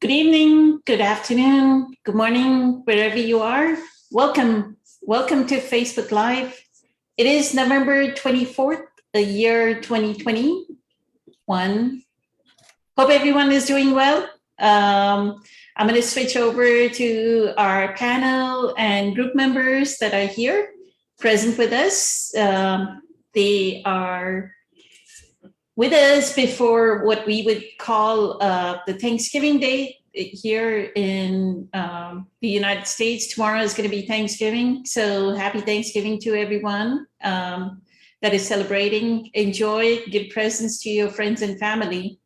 Good evening, good afternoon, good morning, wherever you are. Welcome to Facebook Live. It is November 24th, the year 2021. Hope everyone is doing well. I'm going to switch over to our panel and group members that are here present with us. They are with us before what we would call the Thanksgiving Day here in the United States. Tomorrow is going to be Thanksgiving. So happy Thanksgiving to everyone that is celebrating. Enjoy, give presents to your friends and family.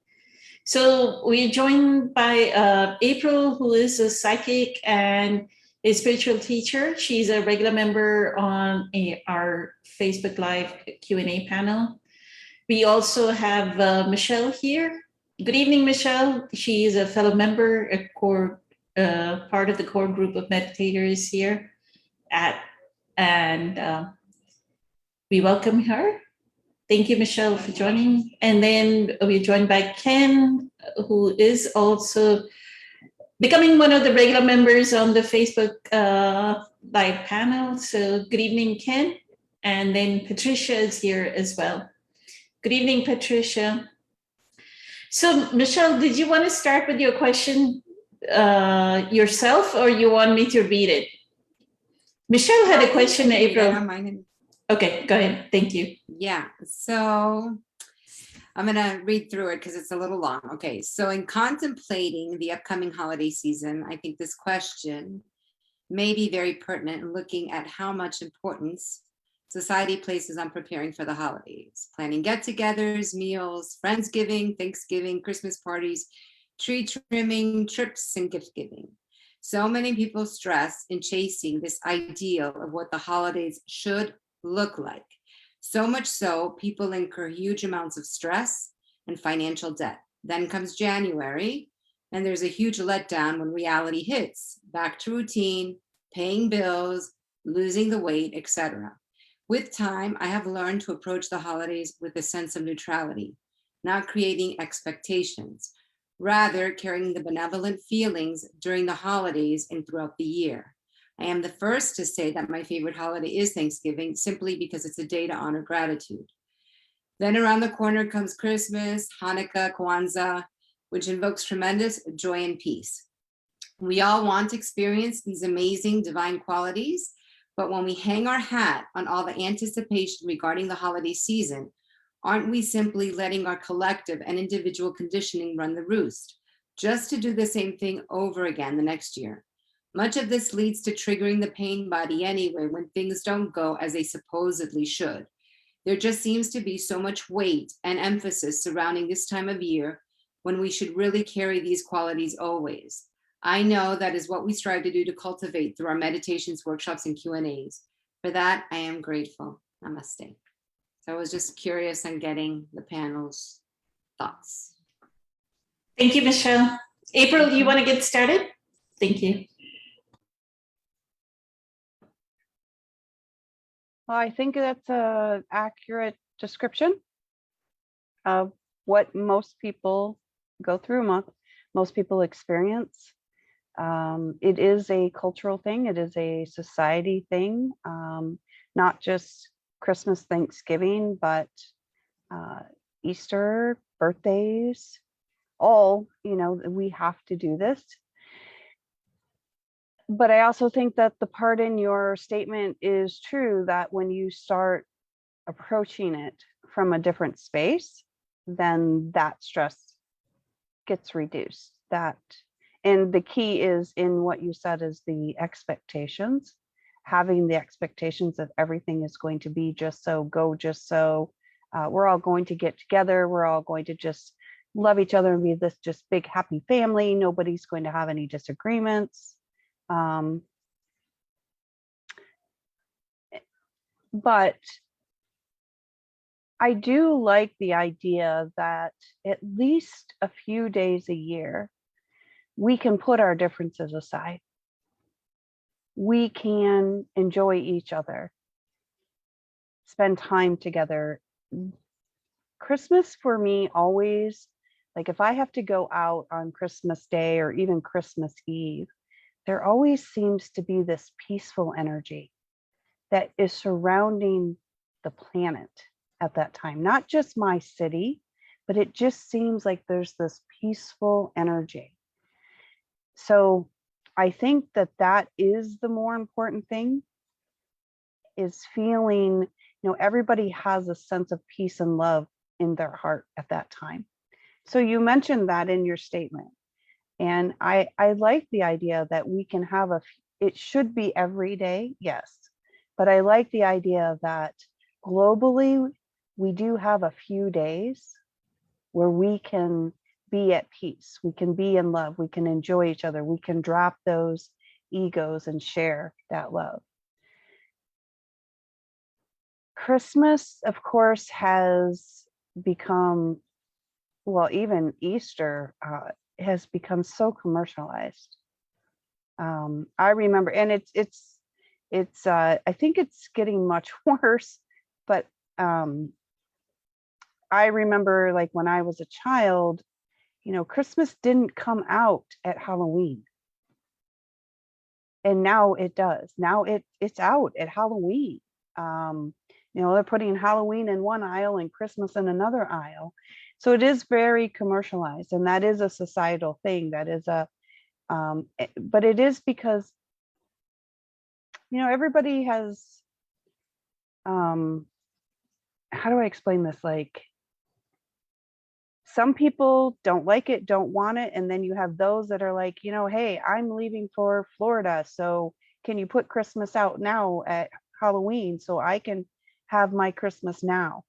So we're joined by April, who is a psychic and a spiritual teacher. She's a regular member on our Facebook Live Q&A panel. We also have Michelle here. Good evening, Michelle. She is a fellow member, a core part of the core group of meditators here and we welcome her. Thank you, Michelle, for joining. And then we're joined by Ken, who is also becoming one of the regular members on the Facebook Live panel. So good evening, Ken. And then Patricia is here as well. Good evening, Patricia. So, Michelle, did you want to start with your question yourself, or you want me to read it? Michelle had a question, April. Okay, go ahead. Thank you. Yeah, so I'm going to read through it because it's a little long. Okay, so in contemplating the upcoming holiday season, I think this question may be very pertinent in looking at how much importance society places on preparing for the holidays, planning get-togethers, meals, Friendsgiving, Thanksgiving, Christmas parties, tree trimming, trips, and gift giving. So many people stress in chasing this ideal of what the holidays should look like. So much so, people incur huge amounts of stress and financial debt. Then comes January, and there's a huge letdown when reality hits. Back to routine, paying bills, losing the weight, etc. With time, I have learned to approach the holidays with a sense of neutrality, not creating expectations, rather carrying the benevolent feelings during the holidays and throughout the year. I am the first to say that my favorite holiday is Thanksgiving, simply because it's a day to honor gratitude. Then around the corner comes Christmas, Hanukkah, Kwanzaa, which invokes tremendous joy and peace. We all want to experience these amazing divine qualities, but when we hang our hat on all the anticipation regarding the holiday season, aren't we simply letting our collective and individual conditioning run the roost, just to do the same thing over again the next year? Much of this leads to triggering the pain body anyway when things don't go as they supposedly should. There just seems to be so much weight and emphasis surrounding this time of year when we should really carry these qualities always. I know that is what we strive to do to cultivate through our meditations, workshops, and Q&As. For that, I am grateful. Namaste. So I was just curious on getting the panel's thoughts. Thank you, Michelle. April, do you want to get started? Thank you. Well, I think that's an accurate description of what most people go through, most people experience. It is a cultural thing. It is a society thing, not just Christmas, Thanksgiving, but Easter, birthdays, all, we have to do this. But I also think that the part in your statement is true, that when you start approaching it from a different space, then that stress gets reduced. And the key is in what you said is the expectations, having the expectations that everything is going to be just so, we're all going to get together. We're all going to just love each other and be this just big, happy family. Nobody's going to have any disagreements. But I do like the idea that at least a few days a year, we can put our differences aside. We can enjoy each other, spend time together. Christmas for me always Like if I have to go out on Christmas Day or even Christmas Eve, there always seems to be this peaceful energy that is surrounding the planet at that time, not just my city, but it just seems like there's this peaceful energy. So I think that that is the more important thing, is feeling, you know, everybody has a sense of peace and love in their heart at that time. So you mentioned that in your statement. And I like the idea that we can have it should be every day, yes. But I like the idea that globally, we do have a few days where we can be at peace. We can be in love. We can enjoy each other. We can drop those egos and share that love. Christmas, of course, has become, well, even Easter has become so commercialized. I remember, and it's I think it's getting much worse, but I remember like when I was a child, you know, Christmas didn't come out at Halloween. And now it does. Now it's out at Halloween. You know, they're putting Halloween in one aisle and Christmas in another aisle. So it is very commercialized, and that is a societal thing. That is but it is because, you know, everybody has, how do I explain this? Like, some people don't like it, don't want it. And then you have those that are like, you know, hey, I'm leaving for Florida, so can you put Christmas out now at Halloween so I can have my Christmas now?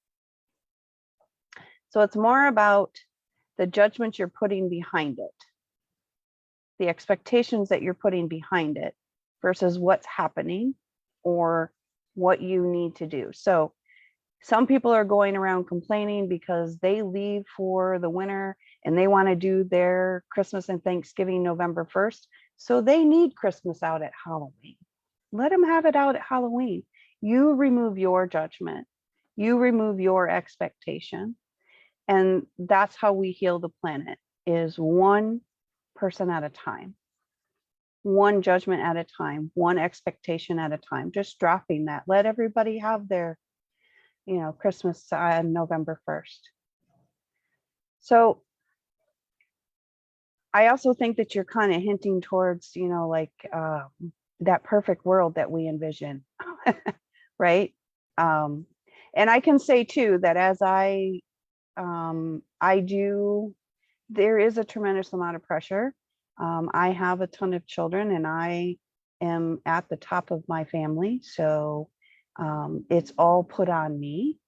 So it's more about the judgment you're putting behind it, the expectations that you're putting behind it versus what's happening or what you need to do. So some people are going around complaining because they leave for the winter and they want to do their Christmas and Thanksgiving November 1st. So they need Christmas out at Halloween. Let them have it out at Halloween. You remove your judgment. You remove your expectation. And that's how we heal the planet, is one person at a time, one judgment at a time, one expectation at a time, just dropping that. Let everybody have their, you know, Christmas on November 1st. So I also think that you're kind of hinting towards, you know, like that perfect world that we envision, right? And I can say too, that as there is a tremendous amount of pressure. I have a ton of children and I am at the top of my family. So it's all put on me,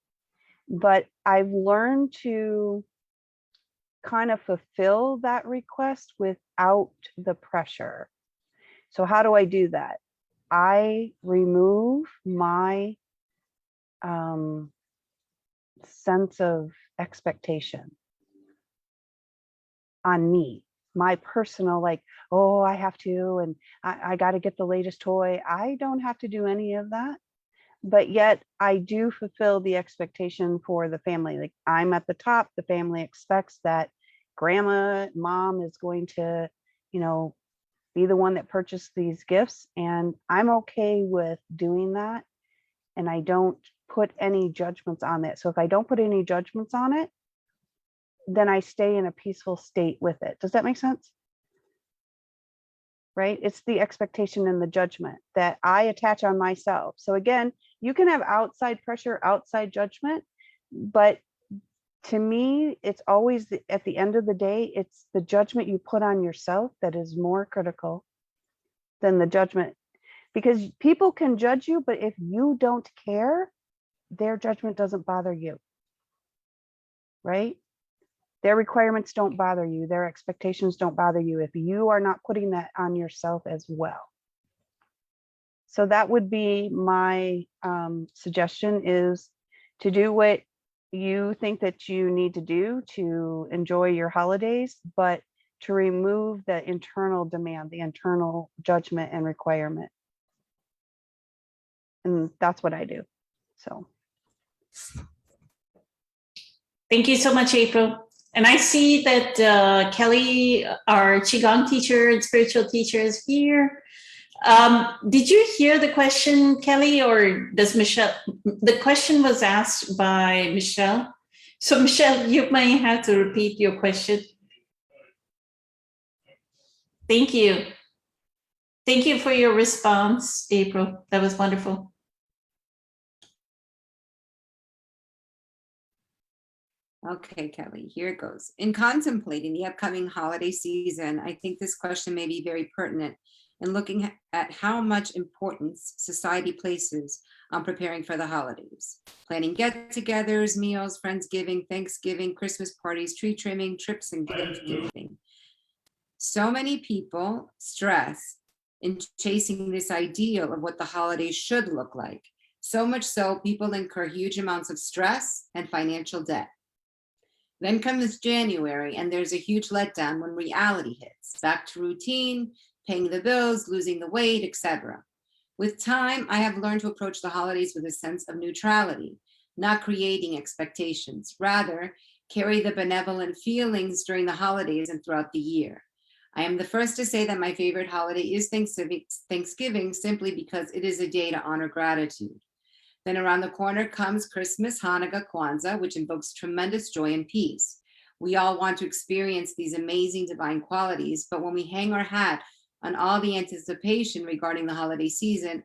but I've learned to kind of fulfill that request without the pressure. So how do I do that? I remove my sense of expectation on me, my personal, like, oh, I have to, and I got to get the latest toy. I don't have to do any of that. But yet I do fulfill the expectation for the family. Like, I'm at the top, the family expects that grandma, mom is going to, you know, be the one that purchased these gifts. And I'm okay with doing that. And I don't put any judgments on it. So if I don't put any judgments on it, then I stay in a peaceful state with it. Does that make sense? Right? It's the expectation and the judgment that I attach on myself. So again, you can have outside pressure, outside judgment, but to me, it's always at the end of the day, it's the judgment you put on yourself that is more critical than the judgment, because people can judge you, but if you don't care, their judgment doesn't bother you, right? Their requirements don't bother you. Their expectations don't bother you if you are not putting that on yourself as well. So that would be my suggestion, is to do what you think that you need to do to enjoy your holidays, but to remove the internal demand, the internal judgment and requirement. And that's what I do. So. Thank you so much, April. And I see that Kelly, our Qigong teacher and spiritual teacher, is here. Did you hear the question, Kelly, or does Michelle? The question was asked by Michelle. So Michelle, you may have to repeat your question. Thank you. Thank you for your response, April. That was wonderful. Okay, Kelly, here it goes. In contemplating the upcoming holiday season, I think this question may be very pertinent in looking at how much importance society places on preparing for the holidays. Planning get-togethers, meals, Friendsgiving, Thanksgiving, Christmas parties, tree trimming, trips, and gift giving. So many people stress in chasing this ideal of what the holidays should look like. So much so, people incur huge amounts of stress and financial debt. Then comes January, and there's a huge letdown when reality hits. Back to routine, paying the bills, losing the weight, etc. With time, I have learned to approach the holidays with a sense of neutrality, not creating expectations. Rather, carry the benevolent feelings during the holidays and throughout the year. I am the first to say that my favorite holiday is Thanksgiving simply because it is a day to honor gratitude. Then around the corner comes Christmas, Hanukkah, Kwanzaa, which invokes tremendous joy and peace. We all want to experience these amazing divine qualities, but when we hang our hat on all the anticipation regarding the holiday season,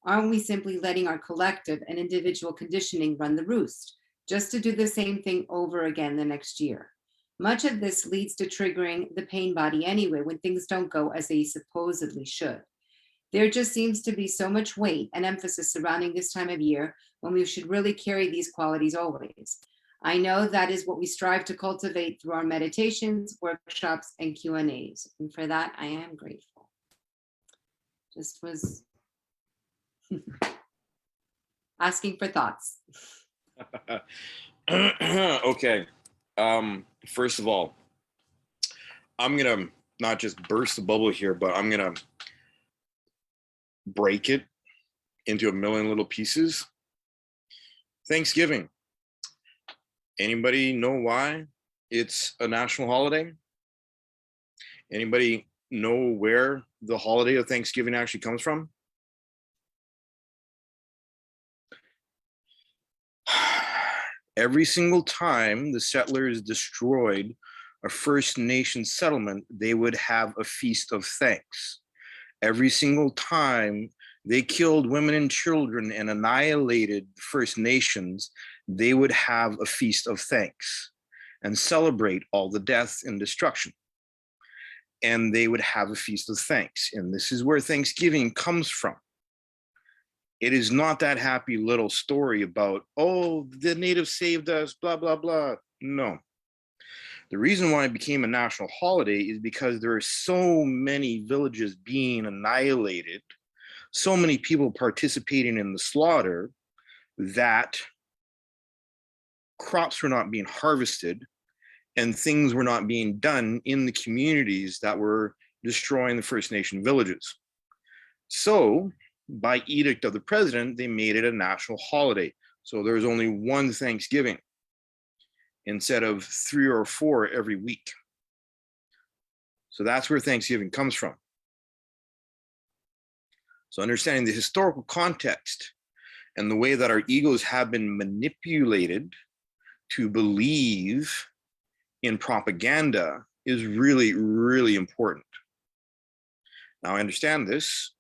aren't we simply letting our collective and individual conditioning run the roost, just to do the same thing over again the next year? Much of this leads to triggering the pain body anyway when things don't go as they supposedly should. There just seems to be so much weight and emphasis surrounding this time of year when we should really carry these qualities always. I know that is what we strive to cultivate through our meditations, workshops, and Q&As. And for that, I am grateful. Just was asking for thoughts. Okay. First of all, I'm gonna not just burst the bubble here, but I'm gonna break it into a million little pieces. Thanksgiving. Anybody know why it's a national holiday? Anybody know where the holiday of Thanksgiving actually comes from? Every single time the settlers destroyed a First Nation settlement, they would have a feast of thanks. Every single time they killed women and children and annihilated First Nations, they would have a feast of thanks and celebrate all the death and destruction. And they would have a feast of thanks. And this is where Thanksgiving comes from. It is not that happy little story about, oh, the natives saved us, blah, blah, blah. No. The reason why it became a national holiday is because there are so many villages being annihilated, so many people participating in the slaughter, that crops were not being harvested and things were not being done in the communities that were destroying the First Nation villages. So by edict of the president, they made it a national holiday. So there's only one Thanksgiving instead of 3 or 4 every week. So that's where Thanksgiving comes from. So understanding the historical context and the way that our egos have been manipulated to believe in propaganda is really, really important. Now, I understand this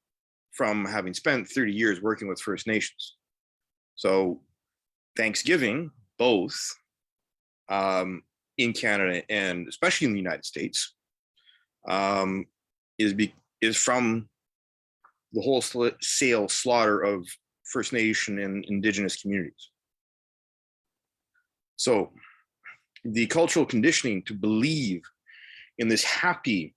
from having spent 30 years working with First Nations. So Thanksgiving, both in Canada and especially in the United States, is from the wholesale slaughter of First Nation and Indigenous communities. So the cultural conditioning to believe in this happiness,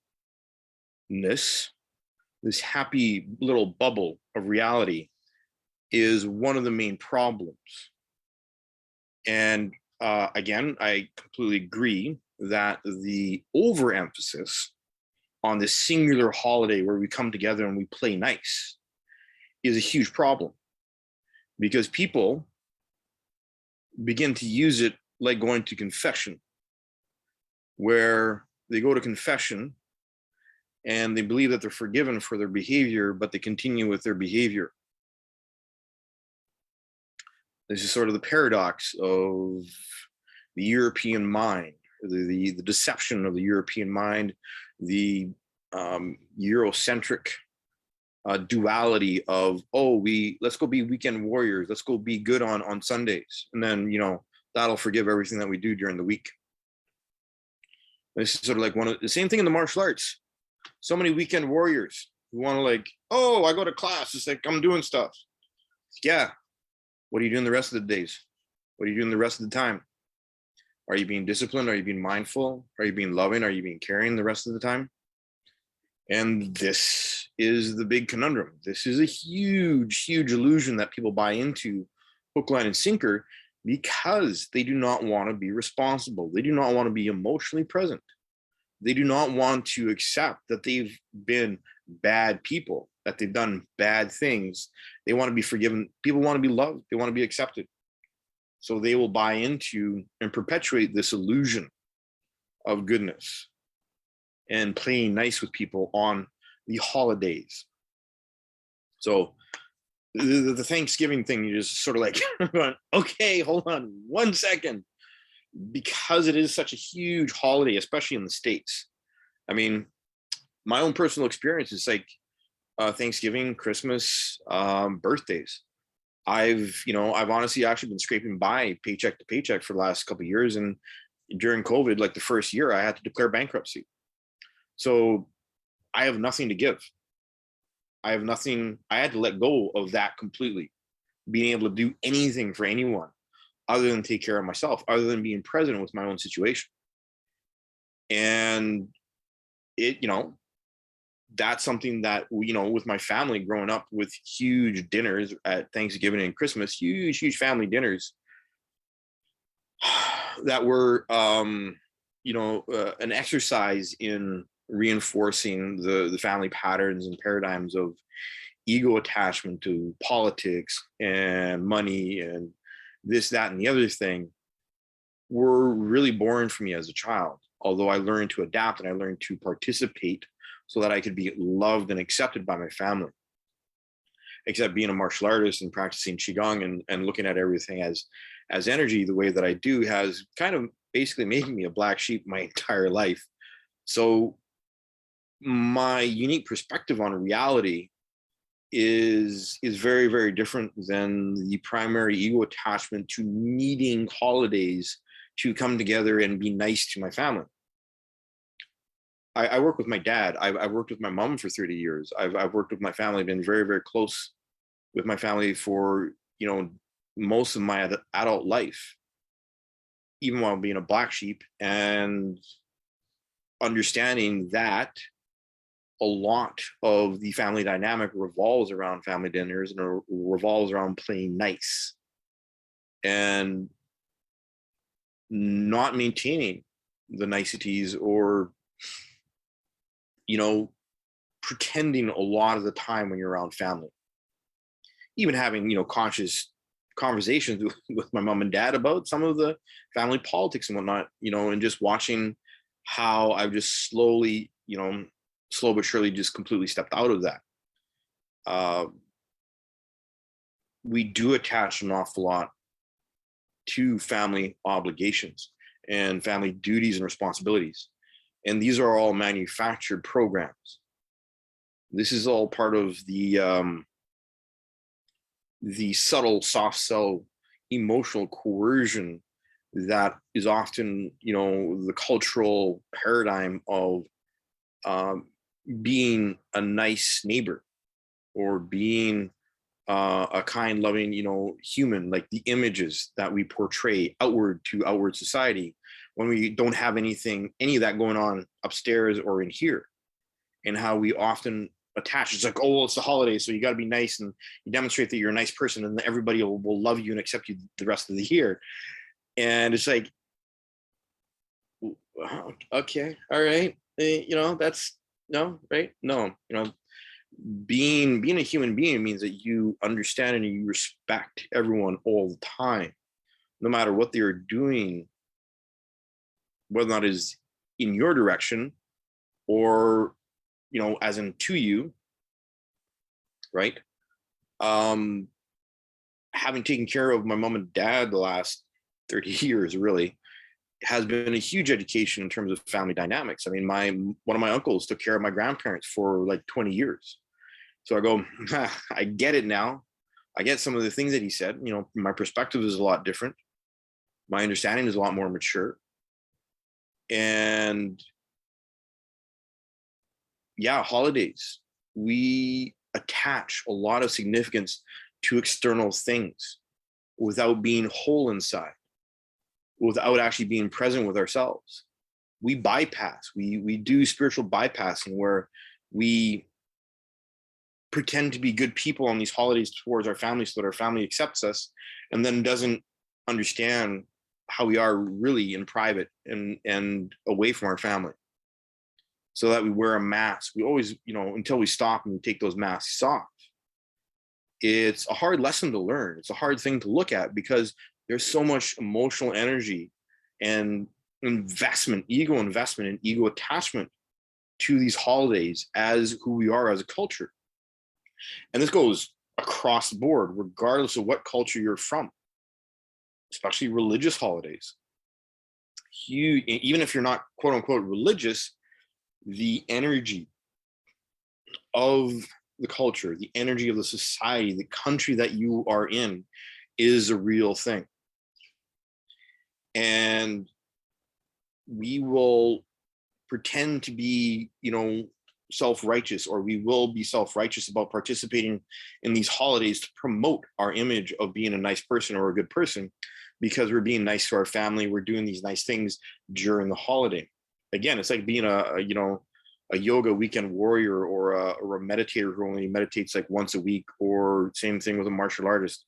this happy little bubble of reality, is one of the main problems. And again, I completely agree that the overemphasis on this singular holiday where we come together and we play nice is a huge problem, because people begin to use it like going to confession. where they go to confession and they believe that they're forgiven for their behavior, but they continue with their behavior. This is sort of the paradox of the European mind, the deception of the European mind, the Eurocentric duality of, oh, let's go be weekend warriors, let's go be good on Sundays, and then that'll forgive everything that we do during the week. This is sort of like one of the same thing in the martial arts. So many weekend warriors who want to like, oh, I go to class, it's like I'm doing stuff. Yeah, what are you doing the rest of the days? What are you doing the rest of the time? Are you being disciplined? Are you being mindful? Are you being loving? Are you being caring the rest of the time? And this is the big conundrum. This is a huge, huge illusion that people buy into, hook, line, and sinker, because they do not want to be responsible. They do not want to be emotionally present. They do not want to accept that they've been bad people, that they've done bad things. They want to be forgiven. People want to be loved. They want to be accepted. So they will buy into and perpetuate this illusion of goodness and playing nice with people on the holidays. So the Thanksgiving thing, you just sort of like, okay, hold on 1 second, because it is such a huge holiday, especially in the States. I mean, my own personal experience is like Thanksgiving, Christmas, birthdays. I've honestly actually been scraping by paycheck to paycheck for the last couple of years. And during COVID, like the first year, I had to declare bankruptcy. So I have nothing to give. I have nothing. I had to let go of that completely, being able to do anything for anyone other than take care of myself, other than being present with my own situation. And that's something that, with my family growing up with huge dinners at Thanksgiving and Christmas, huge, huge family dinners that were, an exercise in reinforcing the family patterns and paradigms of ego attachment to politics and money and this, that, and the other thing, were really boring for me as a child. Although I learned to adapt and I learned to participate so that I could be loved and accepted by my family. Except being a martial artist and practicing Qigong and looking at everything as energy the way that I do has kind of basically made me a black sheep my entire life. So my unique perspective on reality is very, very different than the primary ego attachment to needing holidays to come together and be nice to my family. I work with my dad. I've worked with my mom for 30 years. I've worked with my family, been very, very close with my family for, most of my adult life, even while being a black sheep, and understanding that a lot of the family dynamic revolves around family dinners and revolves around playing nice and not maintaining the niceties, or pretending a lot of the time when you're around family. Even having conscious conversations with my mom and dad about some of the family politics and whatnot, and just watching how I've just slowly, slow but surely just completely stepped out of that. We do attach an awful lot to family obligations and family duties and responsibilities. And these are all manufactured programs. This is all part of the subtle soft sell emotional coercion that is often, the cultural paradigm of being a nice neighbor or being a kind, loving, human, like the images that we portray outward to outward society when we don't have any of that going on upstairs or in here, and how we often attach. It's like, oh, well, it's the holidays, so you got to be nice, and you demonstrate that you're a nice person, and everybody will love you and accept you the rest of the year. And it's like, okay, all right, that's no, right? No, being a human being means that you understand and you respect everyone all the time, no matter what they're doing, whether or not is in your direction, or, you know, as in to you, right? Having taken care of my mom and dad the last 30 years really has been a huge education in terms of family dynamics. I mean, one of my uncles took care of my grandparents for like 20 years. So I go, I get it now. I get some of the things that he said. You know, my perspective is a lot different. My understanding is a lot more mature. And yeah, holidays. We attach a lot of significance to external things without being whole inside, without actually being present with ourselves. We bypass, we do spiritual bypassing where we pretend to be good people on these holidays towards our family so that our family accepts us, and then doesn't understand how we are really in private and away from our family. So that we wear a mask. We always, you know, until we stop and we take those masks off. It's a hard lesson to learn. It's a hard thing to look at because there's so much emotional energy and investment, ego investment and ego attachment to these holidays as who we are as a culture. And this goes across the board, regardless of what culture you're from, especially religious holidays. Even if you're not quote unquote religious, the energy of the culture, the energy of the society, the country that you are in is a real thing. And we will pretend to be, you know, self-righteous, or we will be self-righteous about participating in these holidays to promote our image of being a nice person or a good person because we're being nice to our family. We're doing these nice things during the holiday. Again, it's like being a yoga weekend warrior or a meditator who only meditates like once a week, or same thing with a martial artist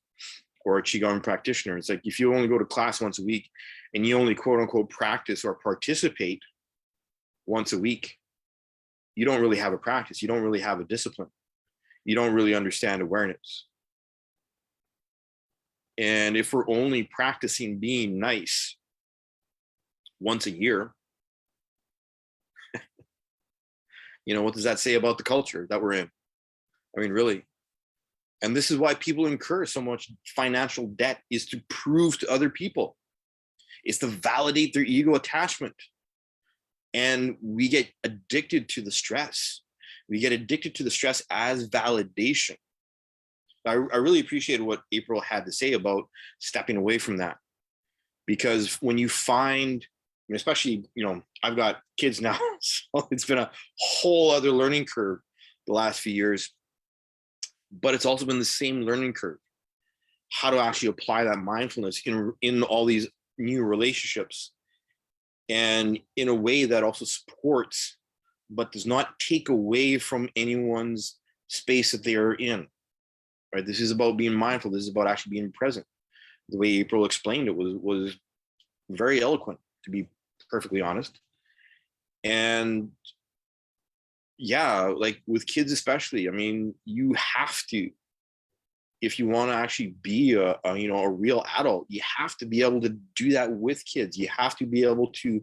or a qigong practitioner. It's like if you only go to class once a week and you only quote unquote practice or participate once a week, you don't really have a practice. You don't really have a discipline. You don't really understand awareness. And if we're only practicing being nice once a year, you know, what does that say about the culture that we're in? I mean, really. And this is why people incur so much financial debt, is to prove to other people. It's to validate their ego attachment. And we get addicted to the stress. We get addicted to the stress as validation. I really appreciated what April had to say about stepping away from that. Because when you find, especially, you know, I've got kids now, so it's been a whole other learning curve the last few years, but it's also been the same learning curve, how to actually apply that mindfulness in all these new relationships, and in a way that also supports, but does not take away from anyone's space that they are in, right? This is about being mindful. This is about actually being present. The way April explained it was very eloquent, to be perfectly honest. And yeah, like with kids especially, I mean, you have to, if you want to actually be a real adult, you have to be able to do that with kids. You have to be able to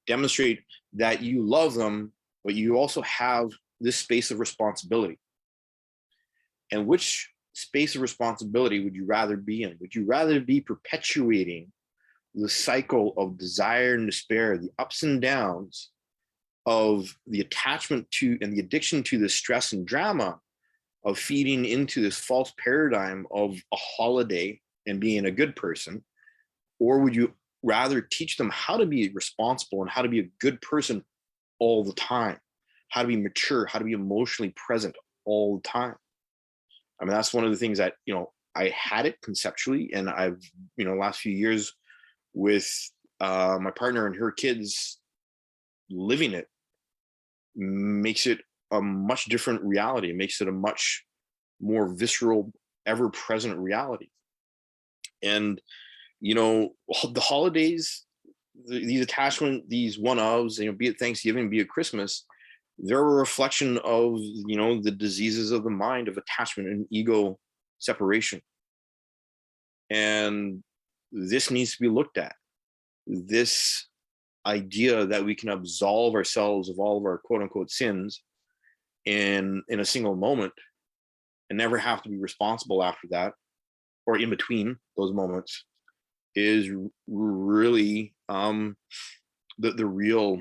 demonstrate that you love them, but you also have this space of responsibility. And which space of responsibility would you rather be in? Would you rather be perpetuating the cycle of desire and despair, the ups and downs of the attachment to and the addiction to the stress and drama of feeding into this false paradigm of a holiday and being a good person? Or would you rather teach them how to be responsible and how to be a good person all the time, how to be mature, how to be emotionally present all the time? I mean, that's one of the things that, you know, I had it conceptually, and I've, you know, last few years with my partner and her kids living it makes it a much different reality. It makes it a much more visceral, ever-present reality. And, you know, the holidays, these attachment, these one-ofs, you know, be it Thanksgiving, be it Christmas, they're a reflection of, you know, the diseases of the mind, of attachment and ego separation. And this needs to be looked at. This idea that we can absolve ourselves of all of our quote unquote sins in a single moment and never have to be responsible after that or in between those moments is really the real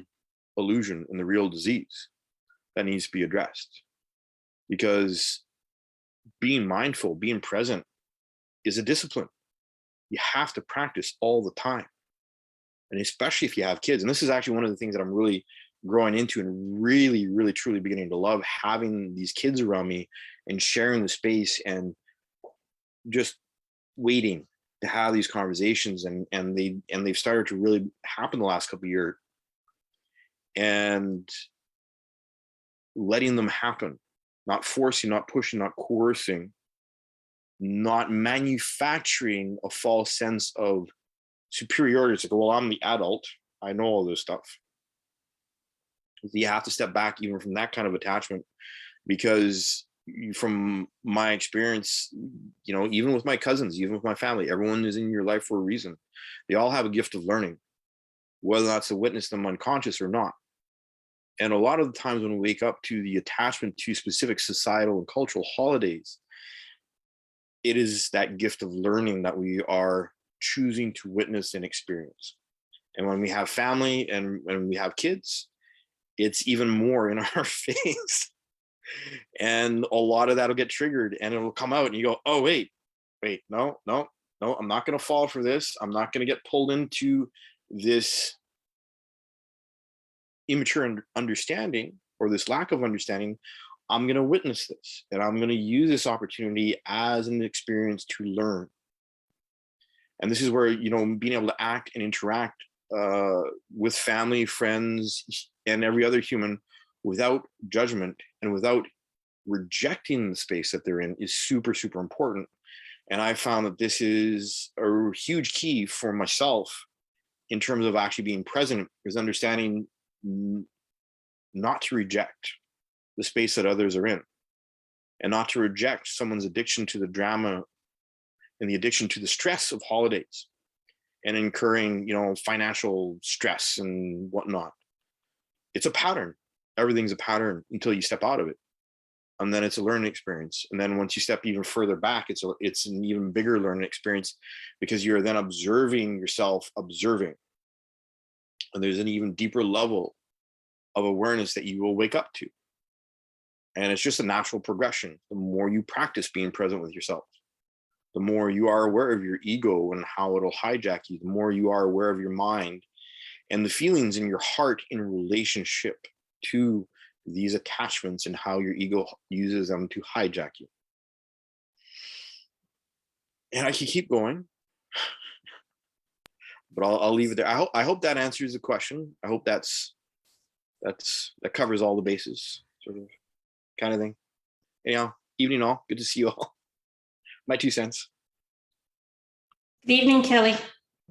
illusion and the real disease that needs to be addressed. Because being mindful, being present is a discipline. You have to practice all the time. And especially if you have kids. And this is actually one of the things that I'm really growing into and really, really, truly beginning to love, having these kids around me and sharing the space and just waiting to have these conversations. And they've started to really happen the last couple of years. And letting them happen, not forcing, not pushing, not coercing, not manufacturing a false sense of superiority. It's like, well, I'm the adult, I know all this stuff. You have to step back even from that kind of attachment, because from my experience, you know, even with my cousins, even with my family, everyone is in your life for a reason. They all have a gift of learning, whether that's to witness them unconscious or not. And a lot of the times when we wake up to the attachment to specific societal and cultural holidays, it is that gift of learning that we are choosing to witness and experience. And when we have family and when we have kids, it's even more in our face. And a lot of that'll get triggered and it'll come out and you go, oh, wait, no, I'm not going to fall for this. I'm not going to get pulled into this immature understanding or this lack of understanding. I'm going to witness this and I'm going to use this opportunity as an experience to learn. And this is where, you know, being able to act and interact with family, friends, and every other human without judgment and without rejecting the space that they're in is super, super important. And I found that this is a huge key for myself in terms of actually being present, is understanding not to reject the space that others are in, and not to reject someone's addiction to the drama and the addiction to the stress of holidays and incurring, you know, financial stress and whatnot. It's a pattern. Everything's a pattern until you step out of it. And then it's a learning experience. And then once you step even further back, it's an even bigger learning experience, because you're then observing yourself, observing. And there's an even deeper level of awareness that you will wake up to. And it's just a natural progression. The more you practice being present with yourself, the more you are aware of your ego and how it'll hijack you, the more you are aware of your mind and the feelings in your heart in relationship to these attachments and how your ego uses them to hijack you. And I can keep going, but I'll leave it there. I hope that answers the question. I hope that covers all the bases, sort of kind of thing. Anyhow, evening all. Good to see you all. My 2 cents. Good evening, Kelly.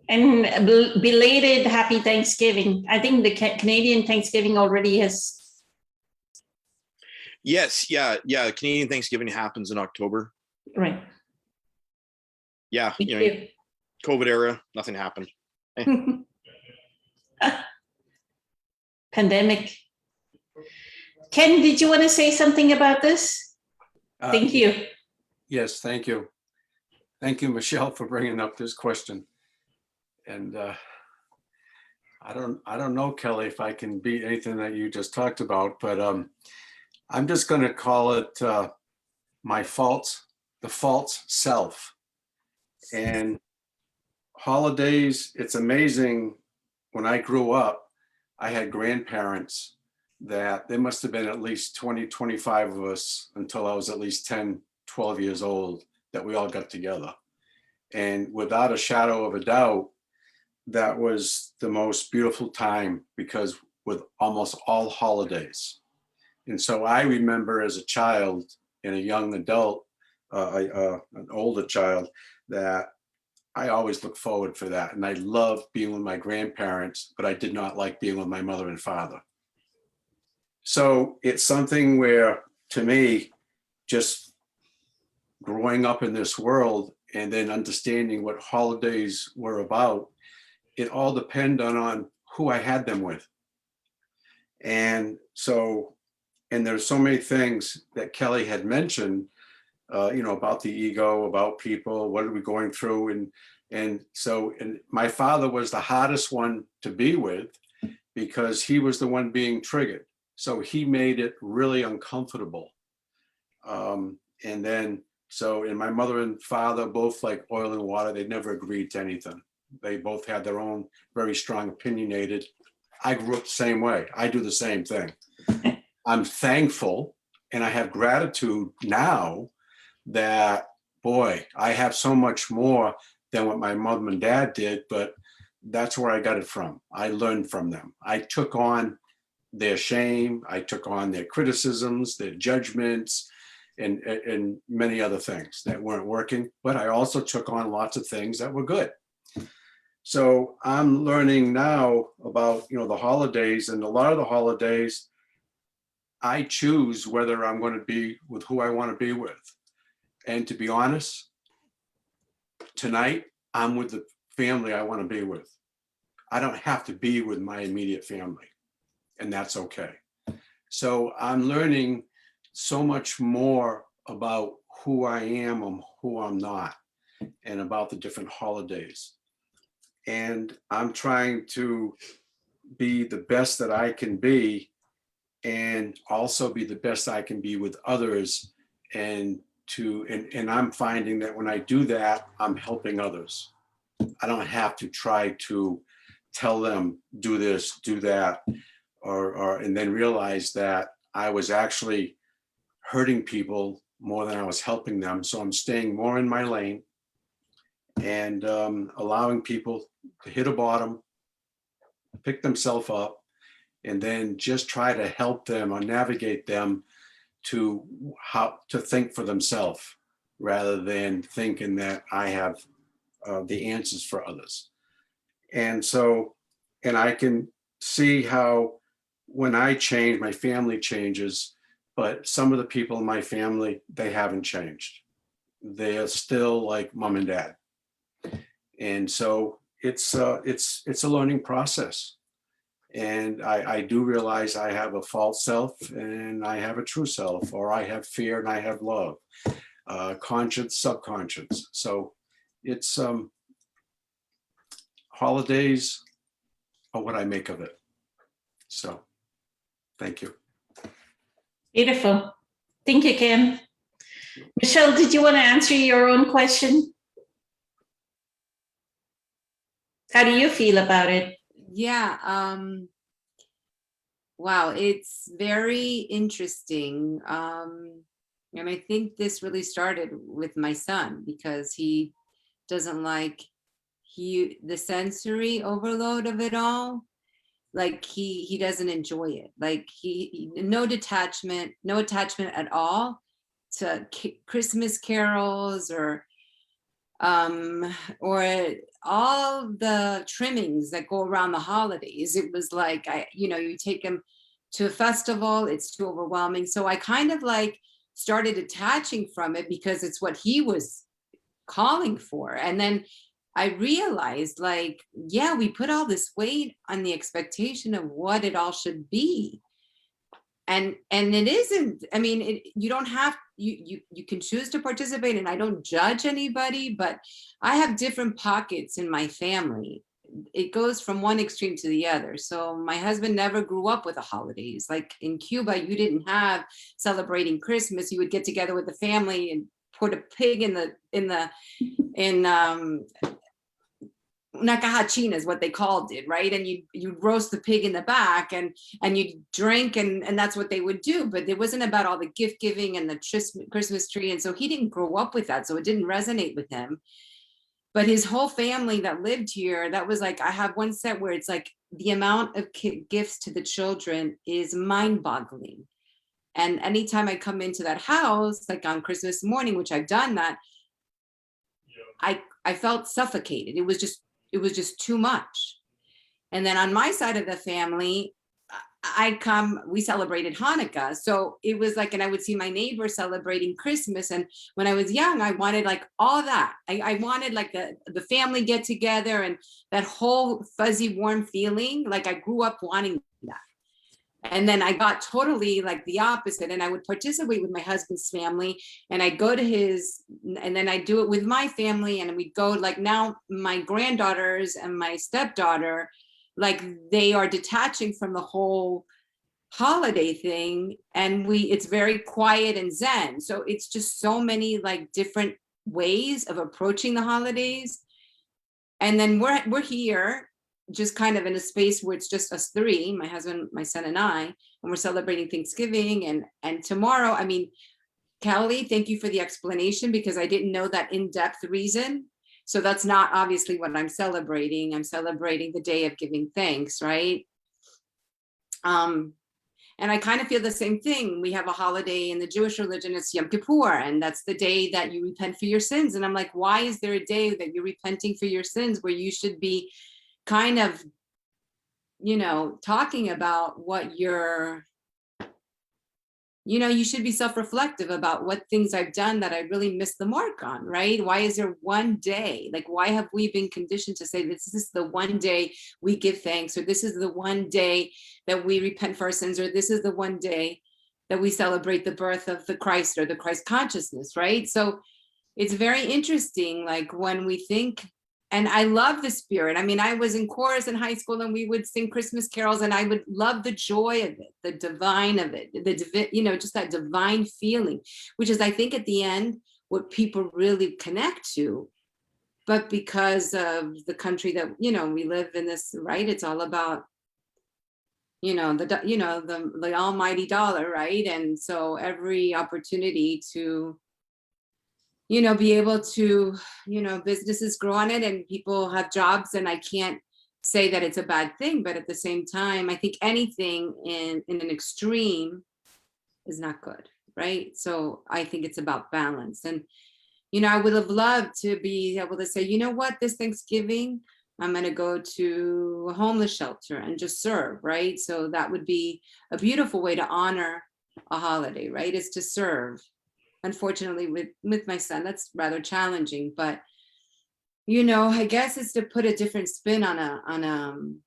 And belated happy Thanksgiving. I think the Canadian Thanksgiving already has. Yes, yeah. Canadian Thanksgiving happens in October. Right. Yeah, Me you know, too. COVID era, nothing happened. Pandemic. Ken, did you want to say something about this? Thank you. Yes, thank you. Thank you, Michelle, for bringing up this question. And I don't know, Kelly, if I can beat anything that you just talked about, but I'm just going to call it the false self. And holidays, it's amazing. When I grew up, I had grandparents that there must have been at least 20, 25 of us until I was at least 10, 12 years old that we all got together. And without a shadow of a doubt, that was the most beautiful time, because with almost all holidays. And so I remember as a child and a young adult, an older child, that I always look forward for that. And I loved being with my grandparents, but I did not like being with my mother and father. So it's something where, to me, just growing up in this world and then understanding what holidays were about, it all depended on who I had them with. And so, and there's so many things that Kelly had mentioned, about the ego, about people, what are we going through? And my father was the hardest one to be with because he was the one being triggered. So he made it really uncomfortable. And my mother and father, both like oil and water, they never agreed to anything. They both had their own very strong opinionated. I grew up the same way. I do the same thing. I'm thankful and I have gratitude now that, boy, I have so much more than what my mom and dad did, but that's where I got it from. I learned from them. I took on their shame. I took on their criticisms, their judgments, and many other things that weren't working, but I also took on lots of things that were good. So I'm learning now about, the holidays, and a lot of the holidays, I choose whether I'm going to be with who I want to be with. And to be honest, tonight, I'm with the family I want to be with. I don't have to be with my immediate family, and that's okay. So I'm learning so much more about who I am and who I'm not, and about the different holidays. And I'm trying to be the best that I can be, and also be the best I can be with others. And I'm finding that when I do that, I'm helping others. I don't have to try to tell them, do this, do that, and then realize that I was actually hurting people more than I was helping them. So I'm staying more in my lane and allowing people to hit a bottom, pick themselves up, and then just try to help them or navigate them to how to think for themselves, rather than thinking that I have the answers for others. And I can see how when I change, my family changes, but some of the people in my family, they haven't changed. They are still like mom and dad. And so it's a learning process. And I do realize I have a false self and I have a true self, or I have fear and I have love, conscious, subconscious. So it's holidays are what I make of it. So thank you. Beautiful. Thank you, Ken. Michelle, did you want to answer your own question? How do you feel about it? Yeah. Wow, it's very interesting. And I think this really started with my son, because he doesn't like the sensory overload of it all. Like he doesn't enjoy it. Like no attachment at all to Christmas carols or all the trimmings that go around the holidays. It was like, you take him to a festival, it's too overwhelming. So I kind of like started detaching from it because it's what he was calling for. And then I realized, like, yeah, we put all this weight on the expectation of what it all should be. And it isn't. I mean, you don't have, you can choose to participate, and I don't judge anybody, but I have different pockets in my family. It goes from one extreme to the other. So my husband never grew up with the holidays. Like in Cuba, you didn't have celebrating Christmas. You would get together with the family and put a pig in Nakahachina is what they called it, right? And you roast the pig in the back and you drink, and that's what they would do. But it wasn't about all the gift giving and the Christmas tree. And so he didn't grow up with that. So it didn't resonate with him. But his whole family that lived here, that was like, I have one set where it's like the amount of gifts to the children is mind-boggling. And anytime I come into that house, like on Christmas morning, which I've done that, I felt suffocated. It was just too much. And then on my side of the family, we celebrated Hanukkah. So it was like, and I would see my neighbor celebrating Christmas. And when I was young, I wanted like all that. I wanted like the family get together and that whole fuzzy, warm feeling. Like I grew up wanting that. And then I got totally like the opposite. And I would participate with my husband's family and I'd go to his, and then I'd do it with my family. And we'd go like now my granddaughters and my stepdaughter, like they are detaching from the whole holiday thing. And it's very quiet and zen. So it's just so many like different ways of approaching the holidays. And then we're here just kind of in a space where it's just us three, my husband, my son and I, and we're celebrating Thanksgiving and tomorrow. I mean, Kelly, thank you for the explanation because I didn't know that in-depth reason. So that's not obviously what I'm celebrating. I'm celebrating the day of giving thanks, right? And I kind of feel the same thing. We have a holiday in the Jewish religion, it's Yom Kippur, and that's the day that you repent for your sins. And I'm like, why is there a day that you're repenting for your sins where you should be kind of, you know, talking about what you're, you know, you should be self-reflective about what things I've done that I really missed the mark on, right? Why is there one day? Like, why have we been conditioned to say this is the one day we give thanks, or this is the one day that we repent for our sins, or this is the one day that we celebrate the birth of the Christ or the Christ consciousness, right? So it's very interesting, like when we think, and I love the spirit. I mean, I was in chorus in high school and we would sing Christmas carols and I would love the joy of it, the divine of it, you know, just that divine feeling, which is, I think at the end, what people really connect to. But because of the country that, you know, we live in this, right? It's all about, you know, the almighty dollar, right? And so every opportunity to, you know, be able to, you know, businesses grow on it and people have jobs, and I can't say that it's a bad thing, but at the same time, I think anything in an extreme is not good, right? So I think it's about balance. And, you know, I would have loved to be able to say, you know what, this Thanksgiving, I'm going to go to a homeless shelter and just serve, right? So that would be a beautiful way to honor a holiday, right? Is to serve. Unfortunately, with my son, that's rather challenging, but you know, I guess it's to put a different spin on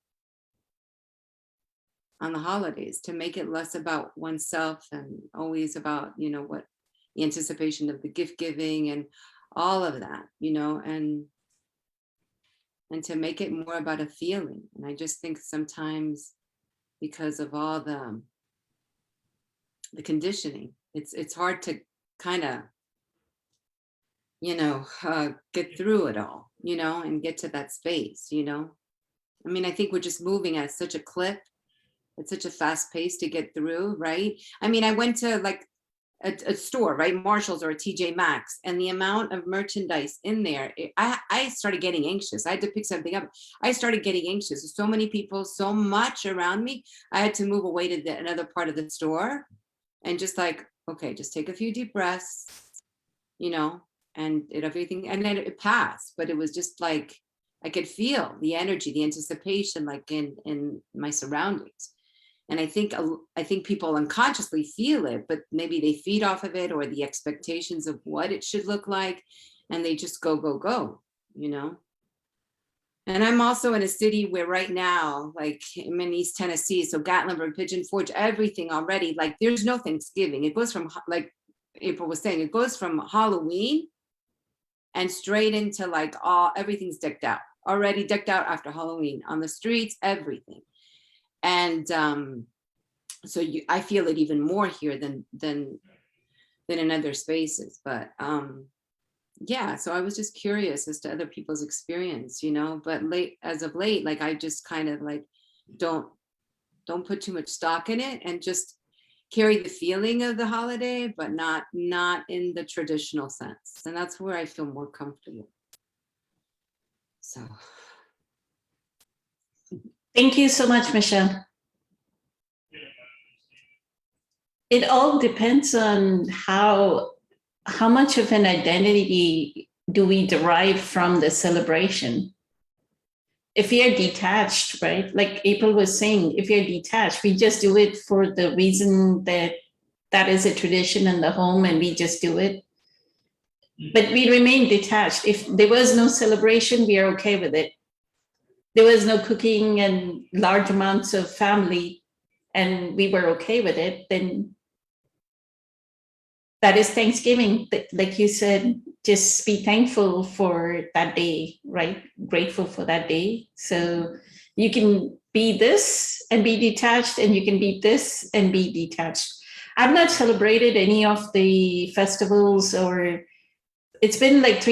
the holidays, to make it less about oneself and always about, you know, what the anticipation of the gift giving and all of that, you know, and to make it more about a feeling. And I just think sometimes because of all the conditioning, it's hard to kind of, you know, get through it all, you know, and get to that space, you know. I mean, I think we're just moving at such a clip, at such a fast pace to get through, right? I mean, I went to like a store, right? Marshall's or a TJ Maxx, and the amount of merchandise in there, I started getting anxious. I had to pick something up. I started getting anxious. There's so many people, so much around me. I had to move away to another part of the store and just like, okay, just take a few deep breaths, you know, and everything, and then it passed. But it was just like, I could feel the energy, the anticipation, like in my surroundings. And I think people unconsciously feel it, but maybe they feed off of it or the expectations of what it should look like. And they just go, you know. And I'm also in a city where right now, like I'm in East Tennessee, so Gatlinburg, Pigeon Forge, everything already, like there's no Thanksgiving. It goes from, like April was saying, it goes from Halloween and straight into like everything's decked out, already decked out after Halloween, on the streets, everything. And so I feel it even more here than in other spaces. But yeah, so I was just curious as to other people's experience, you know, but as of late, like I just kind of like don't put too much stock in it and just carry the feeling of the holiday, but not in the traditional sense. And that's where I feel more comfortable. So. Thank you so much, Michelle. It all depends on how much of an identity do we derive from the celebration. if we are detached, right? Like April was saying, if you're detached, we just do it for the reason that that is a tradition in the home and we just do it. But we remain detached. If there was no celebration, we are okay with it. There was no cooking and large amounts of family, and we were okay with it, then that is Thanksgiving. Like you said, just be thankful for that day, right? Grateful for that day. So you can be this and be detached, and you can be this and be detached. I've not celebrated any of the festivals, or it's been like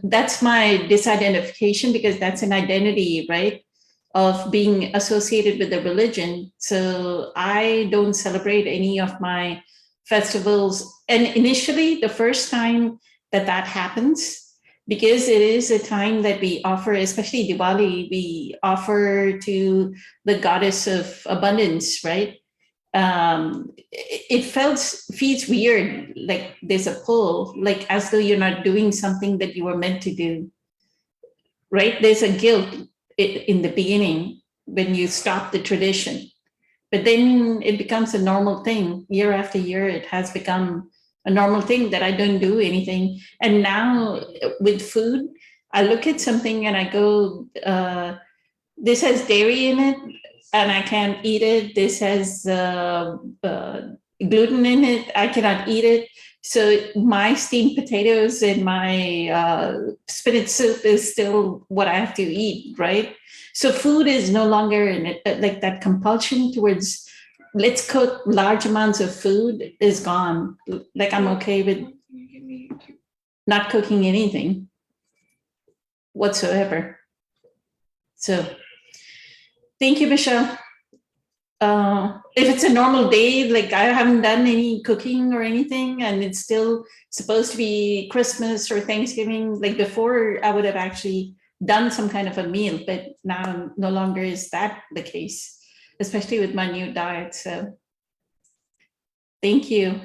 that's my disidentification, because that's an identity, right? Of being associated with a religion. So I don't celebrate any of my festivals. And initially, the first time that that happens, because it is a time that we offer, especially Diwali, we offer to the goddess of abundance, right? It feels weird, like there's a pull, like as though you're not doing something that you were meant to do, right? There's a guilt in the beginning when you stop the tradition, but then it becomes a normal thing. Year after year, it has become a normal thing that I don't do anything. And now with food, I look at something and I go, this has dairy in it and I can't eat it. This has gluten in it. I cannot eat it. So my steamed potatoes and my spinach soup is still what I have to eat, right? So food is no longer in it, like that compulsion towards let's cook large amounts of food is gone. Like I'm okay with not cooking anything whatsoever. So thank you, Michelle. If it's a normal day, like I haven't done any cooking or anything, and it's still supposed to be Christmas or Thanksgiving, like before I would have actually done some kind of a meal, but now no longer is that the case, especially with my new diet. So thank you.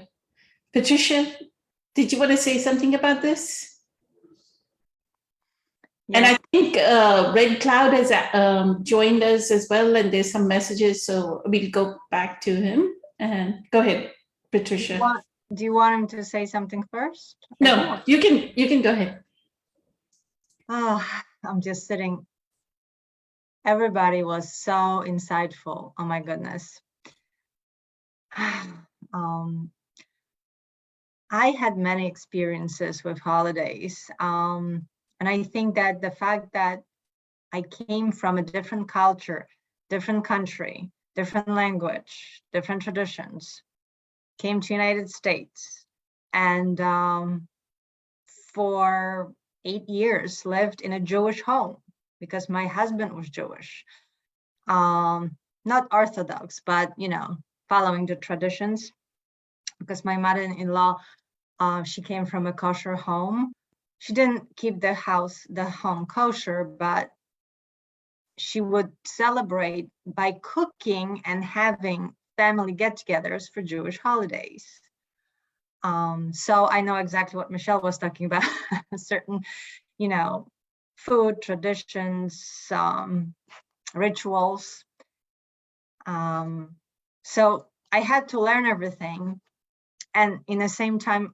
Patricia, did you want to say something about this? And I think Red Cloud has joined us as well, and there's some messages, so we'll go back to him. And go ahead, Patricia. Do you want him to say something first? No, you can go ahead. Oh, I'm just sitting. Everybody was so insightful. Oh my goodness. I had many experiences with holidays. And I think that the fact that I came from a different culture, different country, different language, different traditions, came to United States, and for 8 years lived in a Jewish home because my husband was Jewish. Not Orthodox, but following the traditions, because my mother-in-law, she came from a kosher home. She didn't keep the home kosher, but she would celebrate by cooking and having family get-togethers for Jewish holidays. So I know exactly what Michelle was talking about, certain, food, traditions, rituals. So I had to learn everything. And in the same time,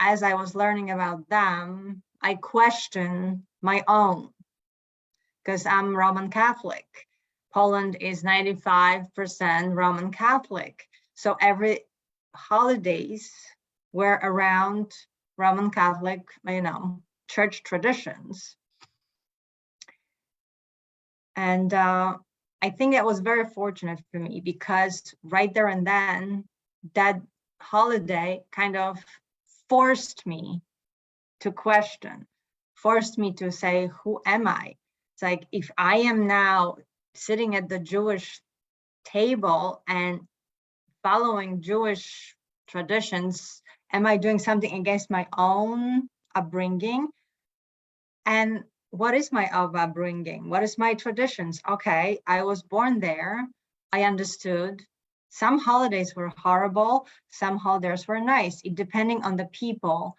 as I was learning about them, I questioned my own, because I'm Roman Catholic. Poland is 95% Roman Catholic. So every holidays were around Roman Catholic, church traditions. And I think that was very fortunate for me, because right there and then, that holiday kind of forced me to question, forced me to say, who am I? It's like, if I am now sitting at the Jewish table and following Jewish traditions, am I doing something against my own upbringing? And what is my upbringing? What is my traditions? Okay, I was born there. I understood. Some holidays were horrible. Some holidays were nice, depending on the people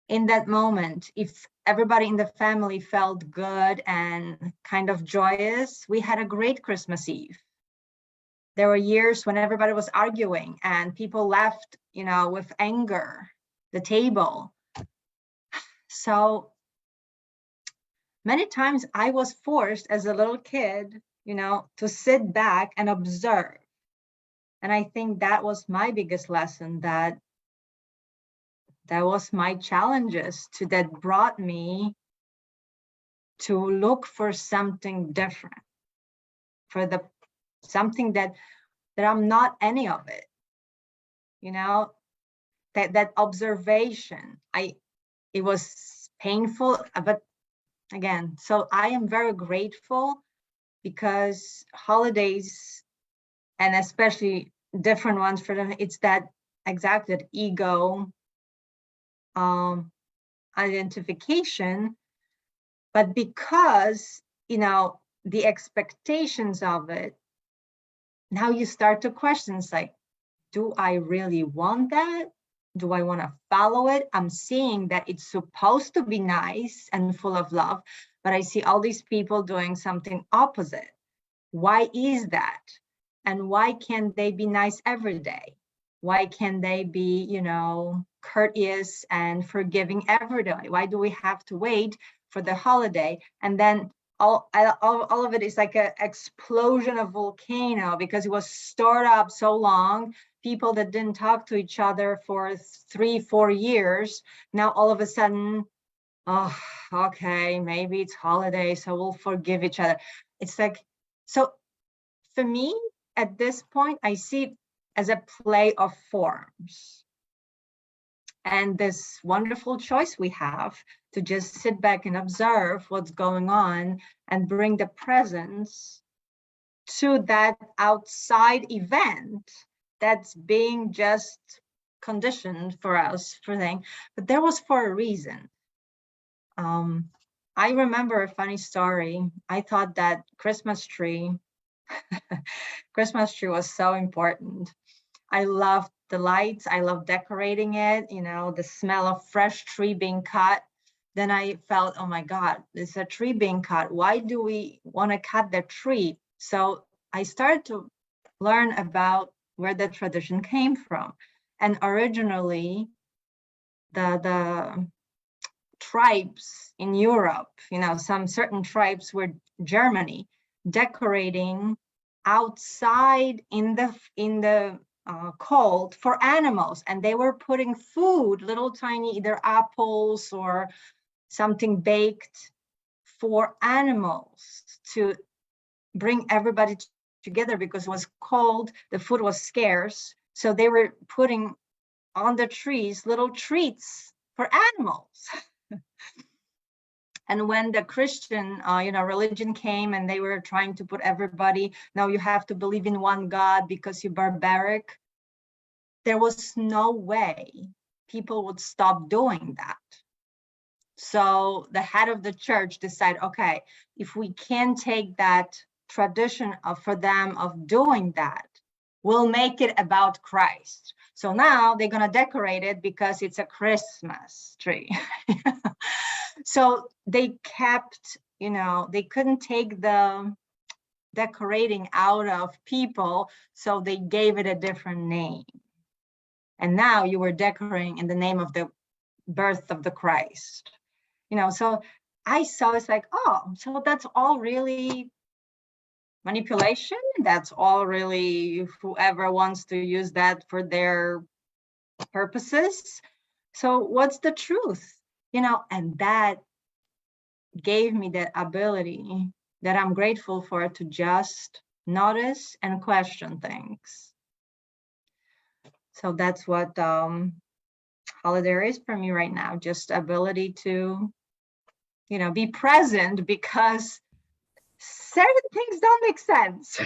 in that moment, if everybody in the family felt good and kind of joyous, we had a great Christmas Eve. There were years when everybody was arguing and people left, with anger, the table. So many times I was forced as a little kid, to sit back and observe. And I think that was my biggest lesson, that was my challenges that brought me to look for something different, for something that I'm not any of it. That observation, it was painful, but again, so I am very grateful, because holidays, and especially different ones for them, it's that ego identification. But because, the expectations of it, now you start to question, it's like, do I really want that? Do I want to follow it? I'm seeing that it's supposed to be nice and full of love, but I see all these people doing something opposite. Why is that? And why can't they be nice every day? Why can't they be, courteous and forgiving every day? Why do we have to wait for the holiday? And then all of it is like an explosion of volcano, because it was stored up so long. People that didn't talk to each other for 3-4 years, now all of a sudden, oh, okay, maybe it's holiday, so we'll forgive each other. It's like, so for me, at this point, I see it as a play of forms. And this wonderful choice we have to just sit back and observe what's going on and bring the presence to that outside event that's being just conditioned for us for things, but there was for a reason. I remember a funny story. I thought that Christmas tree was so important. I loved the lights. I loved decorating it, the smell of fresh tree being cut. Then I felt, oh my God, there's a tree being cut. Why do we want to cut the tree? So I started to learn about where the tradition came from. And originally, the tribes in Europe, some certain tribes were Germany, decorating outside in the cold for animals, and they were putting food, little tiny either apples or something baked for animals to bring everybody together, because it was cold, the food was scarce, so they were putting on the trees little treats for animals. And when the Christian, religion came, and they were trying to put everybody, now you have to believe in one God because you're barbaric, there was no way people would stop doing that. So the head of the church decided, okay, if we can take that tradition for them of doing that, we'll make it about Christ. So now they're going to decorate it because it's a Christmas tree. So they kept, they couldn't take the decorating out of people, so they gave it a different name. And now you were decorating in the name of the birth of the Christ. So I saw, it's like, oh, so that's all really manipulation. That's all really whoever wants to use that for their purposes. So what's the truth? And that gave me that ability that I'm grateful for, to just notice and question things. So that's what holiday is for me right now, just ability to, be present, because certain things don't make sense.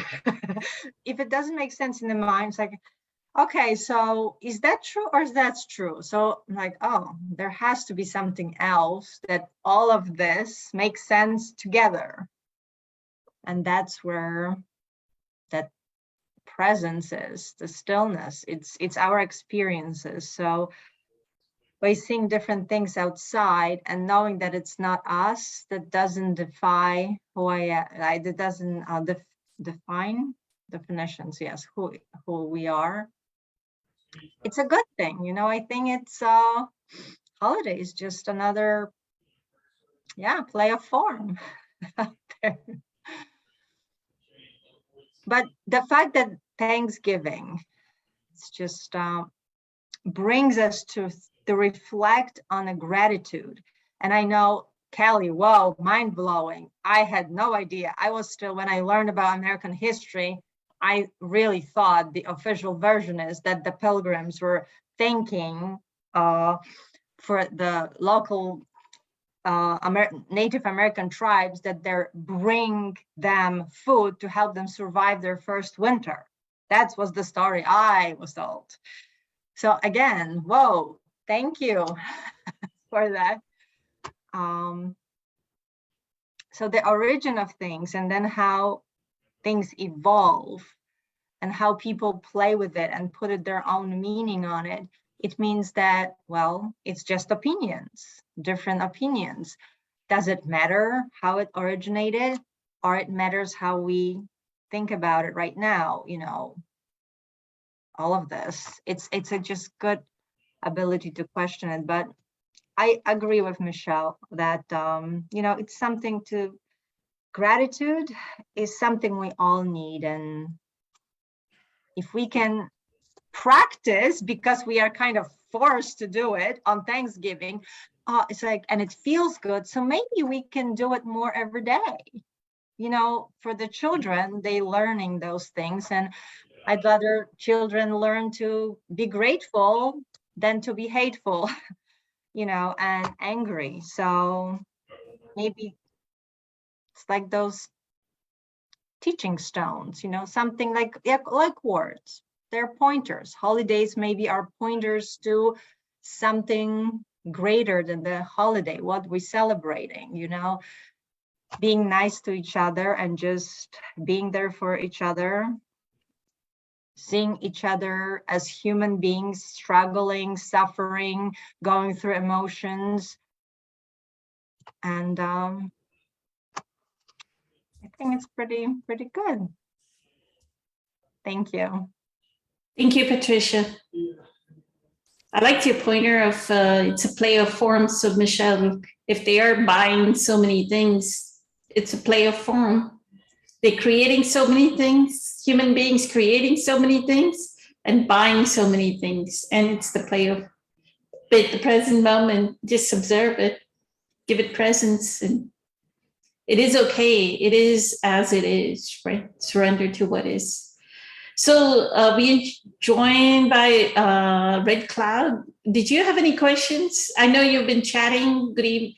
If it doesn't make sense in the mind, it's like, okay, so is that true or is that true? So I'm like, oh, there has to be something else, that all of this makes sense together. And that's where that presence is, the stillness. It's our experiences. So by seeing different things outside and knowing that it's not us, that doesn't defy who I am, like, that doesn't define definitions, yes, who we are. It's a good thing, you know. I think it's holidays, just another, yeah, play of form out there. But the fact that Thanksgiving, it's just brings us to reflect on a gratitude. And I know, Kelly, whoa, mind blowing. I had no idea. I was still, when I learned about American history, I really thought the official version is that the Pilgrims were thanking for the local Native American tribes that they bring them food to help them survive their first winter. That was the story I was told. So again, whoa, thank you for that. So the origin of things, and then how things evolve and how people play with it and put their own meaning on it. It means that, well, it's just opinions, different opinions. Does it matter how it originated, or it matters how we think about it right now? You know, all of this. It's a just good ability to question it. But I agree with Michelle that you know, it's something to, gratitude is something we all need, and if we can practice, because we are kind of forced to do it on Thanksgiving, it's like, and it feels good, so maybe we can do it more every day. You know, for the children, they learning those things, and I'd rather children learn to be grateful than to be hateful, you know, and angry. So maybe it's like those teaching stones, you know, something like words. They're pointers. Holidays maybe are pointers to something greater than the holiday, what we're celebrating, you know, being nice to each other and just being there for each other, seeing each other as human beings, struggling, suffering, going through emotions. And I think it's pretty good. Thank you. Thank you, Patricia. I liked your pointer of it's a play of forms. So Michelle, if they are buying so many things, it's a play of form. They're creating so many things, human beings creating so many things and buying so many things. And it's the play of the present moment, just observe it, give it presence. And it is okay. It is as it is, right? Surrender to what is. So we joined by Red Cloud. Did you have any questions? I know you've been chatting. Good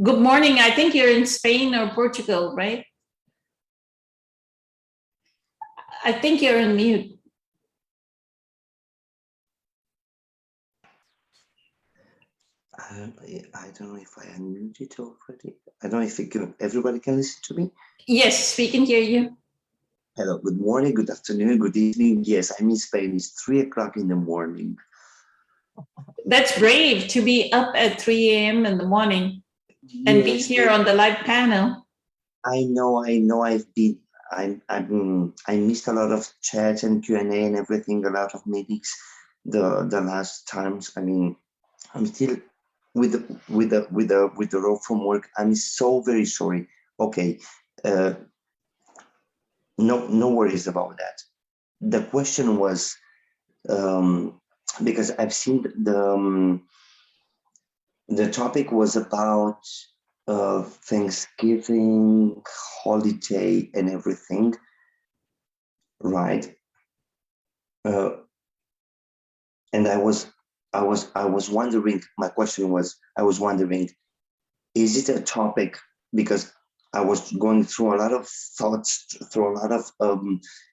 morning. I think you're in Spain or Portugal, right? I think you're on mute. I don't know if I unmuted already. I don't know if everybody can listen to me. Yes, we can hear you. Hello, good morning, good afternoon, good evening. Yes, I'm in Spain. It's 3 o'clock in the morning. That's brave to be up at 3 a.m. in the morning and be here on the live panel. I know. I missed a lot of chat and Q&A and everything, a lot of meetings the last times. I mean, I'm still with the road from work. I'm so very sorry. Okay. No worries about that. The question was, because I've seen the topic was about Thanksgiving, holiday, and everything, right? And I was wondering. My question was, I was wondering, is it a topic? Because I was going through a lot of thoughts, through a lot of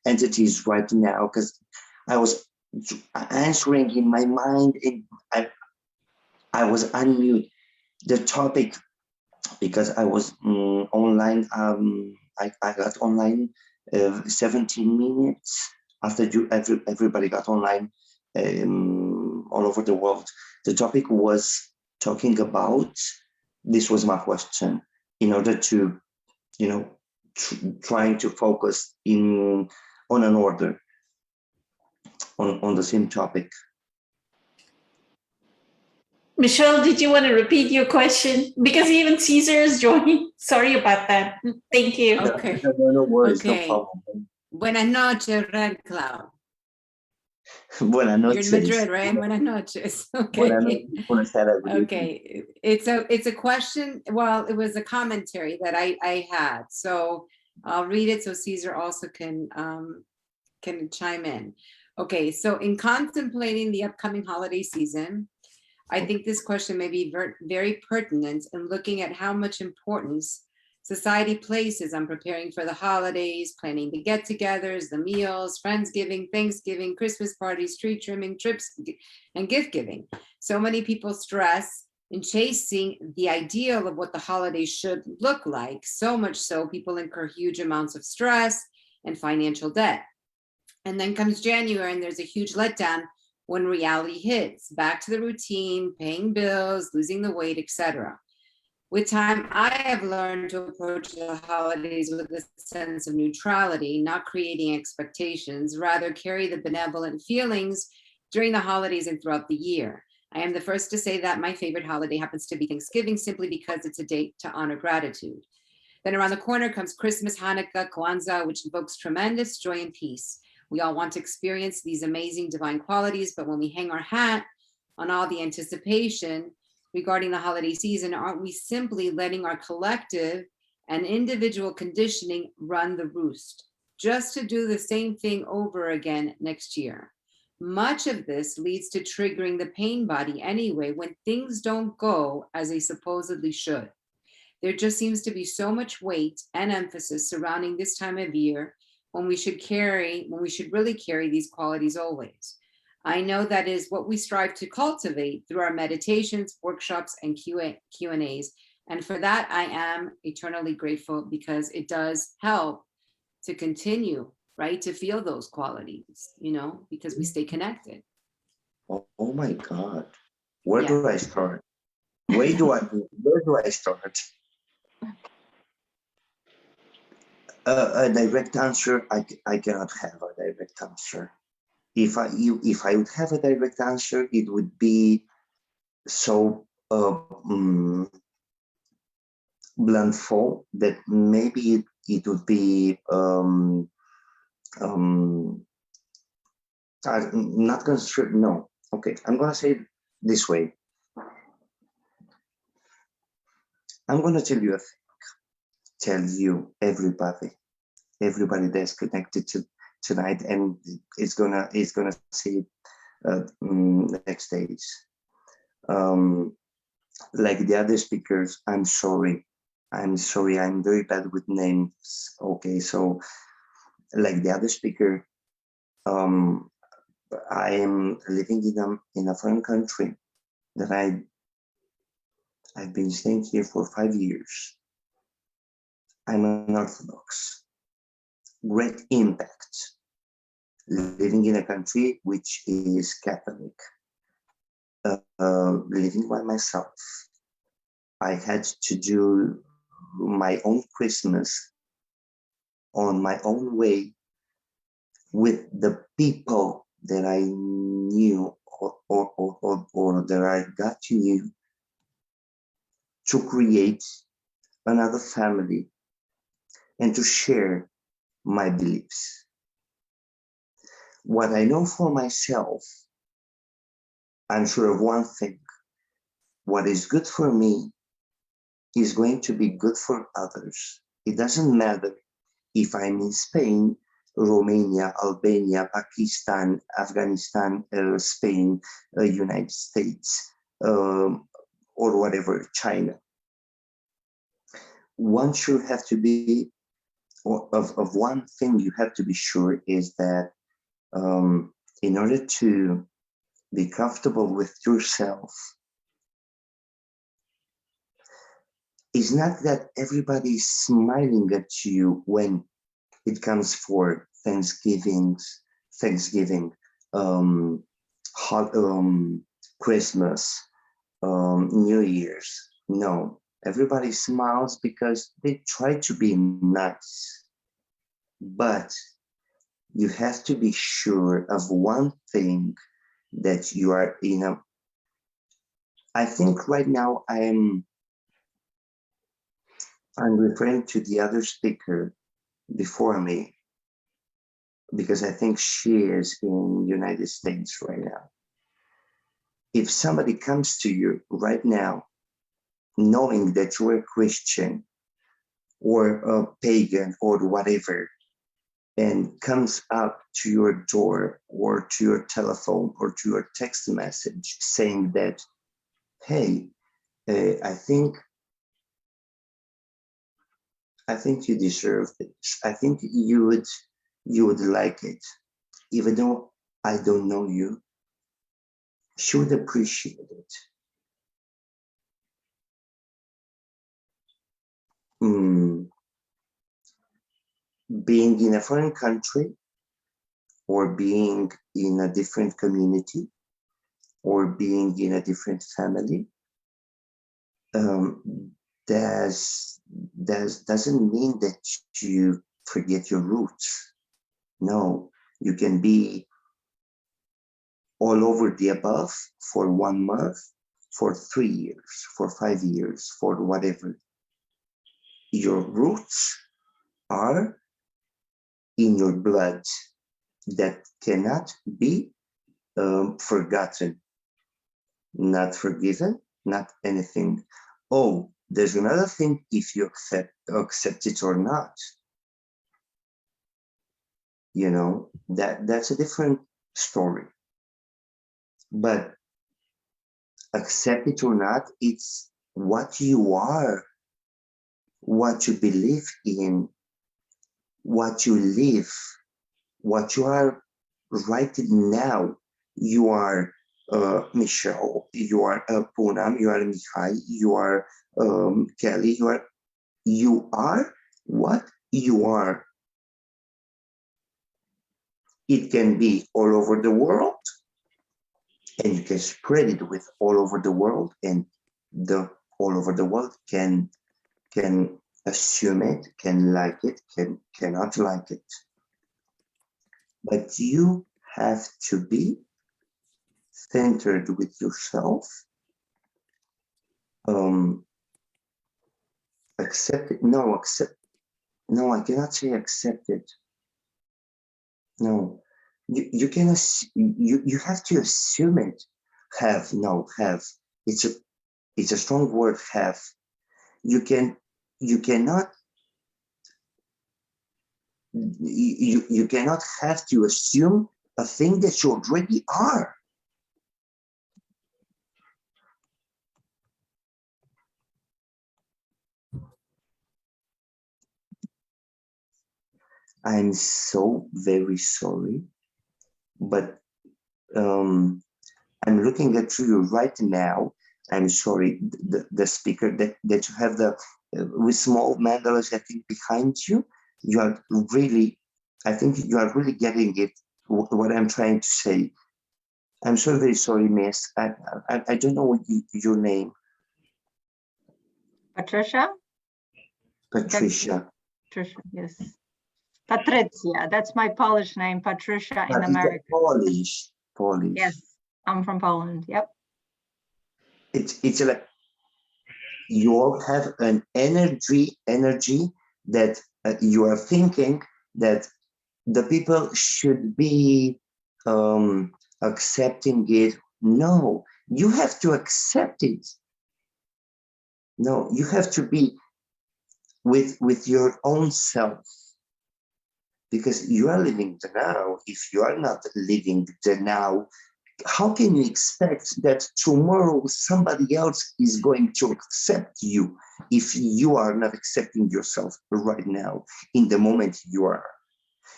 entities right now, because I was answering in my mind, and I was unmute the topic because I was online. I got online 17 minutes after everybody got online. all over the world. The topic was talking about, this was my question, in order to, trying to focus on an order, on the same topic. Michelle, did you want to repeat your question? Because even Caesar is joining. Sorry about that. Thank you. Okay. No worries, no Okay. problem. Buenas noches, Red Cloud. Buenas You're noches. in Madrid, right? Buenas noches. Buenas Okay. noches. Buenas tardes, good evening. Okay. It's a question. Well, it was a commentary that I had. So I'll read it so Caesar also can chime in. Okay. So in contemplating the upcoming holiday season, I think this question may be very pertinent in looking at how much importance society places on preparing for the holidays, planning the get-togethers, the meals, Friendsgiving, Thanksgiving, Christmas parties, tree trimming, trips, and gift giving. So many people stress in chasing the ideal of what the holidays should look like. So much so, people incur huge amounts of stress and financial debt. And then comes January, and there's a huge letdown when reality hits, back to the routine, paying bills, losing the weight, etc. With time, I have learned to approach the holidays with a sense of neutrality, not creating expectations, rather carry the benevolent feelings during the holidays and throughout the year. I am the first to say that my favorite holiday happens to be Thanksgiving, simply because it's a date to honor gratitude. Then around the corner comes Christmas, Hanukkah, Kwanzaa, which evokes tremendous joy and peace. We all want to experience these amazing divine qualities, but when we hang our hat on all the anticipation regarding the holiday season, aren't we simply letting our collective and individual conditioning run the roost, just to do the same thing over again next year? Much of this leads to triggering the pain body anyway when things don't go as they supposedly should. There just seems to be so much weight and emphasis surrounding this time of year when we should really carry these qualities always. I know that is what we strive to cultivate through our meditations, workshops, and Q&As. And for that, I am eternally grateful, because it does help to continue, right? To feel those qualities, because we stay connected. Oh my God. Where Yeah. do I start? Where do I start? A direct answer, I cannot have a direct answer. If I would have a direct answer, it would be so bluntful that maybe it would be not construct. No, okay. I'm gonna say it this way. I'm gonna tell you a thing. Tell you, everybody that's connected to tonight, and it's gonna see next days. Like the other speakers, I'm sorry. I'm very bad with names. Okay, so like the other speaker, I am living in a foreign country that I've been staying here for 5 years. I'm an Orthodox. Great impact living in a country which is Catholic. Living by myself, I had to do my own Christmas on my own way with the people that I knew or that I got to know, to create another family and to share my beliefs. What I know for myself, I'm sure of one thing: what is good for me is going to be good for others. It doesn't matter if I'm in Spain, Romania, Albania, Pakistan, Afghanistan, Spain, United States, or whatever, China. One should have to be, of one thing you have to be sure, is that in order to be comfortable with yourself, it's not that everybody is smiling at you when it comes for Thanksgiving, Christmas, New Year's. No, everybody smiles because they try to be nice. But you have to be sure of one thing, that you are in a, I think right now I'm referring to the other speaker before me, because I think she is in United States right now. If somebody comes to you right now, knowing that you're a Christian or a pagan or whatever, and comes up to your door or to your telephone or to your text message saying that, hey, I think you deserve this. I think you would like it. Even though I don't know you, should appreciate it. Being in a foreign country, or being in a different community, or being in a different family, doesn't mean that you forget your roots. No, you can be all over the above for 1 month, for 3 years, for 5 years, for whatever. Your roots are in your blood, that cannot be forgotten, not forgiven, not anything. Oh, there's another thing, if you accept it or not. You know, that's a different story. But accept it or not, it's what you are, what you believe in, what you live, what you are right now. You are Michelle, you are Poonam, you are Mihai, you are Kelly, you are what you are. It can be all over the world, and you can spread it with all over the world, and the all over the world can assume it, can like it, cannot like it. But you have to be centered with yourself. Accept it. No, I cannot say accept it. No, you can, you have to assume it. Have. It's a strong word, have. You cannot have to assume a thing that you already are. I'm so very sorry, but I'm looking at you right now. I'm sorry, the speaker that you have the with small mandalas, I think, behind you. You are really, I think you are really getting it, what I'm trying to say. I'm so very sorry, miss. I don't know what your name. Patricia? Patricia. Patricia, yes. Patrycja, that's my Polish name, Patricia in America. Polish. Yes, I'm from Poland, yep. It's like you all have an energy that you are thinking that the people should be accepting it. No, you have to accept it. No, you have to be with your own self, because you are living the now. If you are not living the now, how can you expect that tomorrow somebody else is going to accept you if you are not accepting yourself right now, in the moment you are?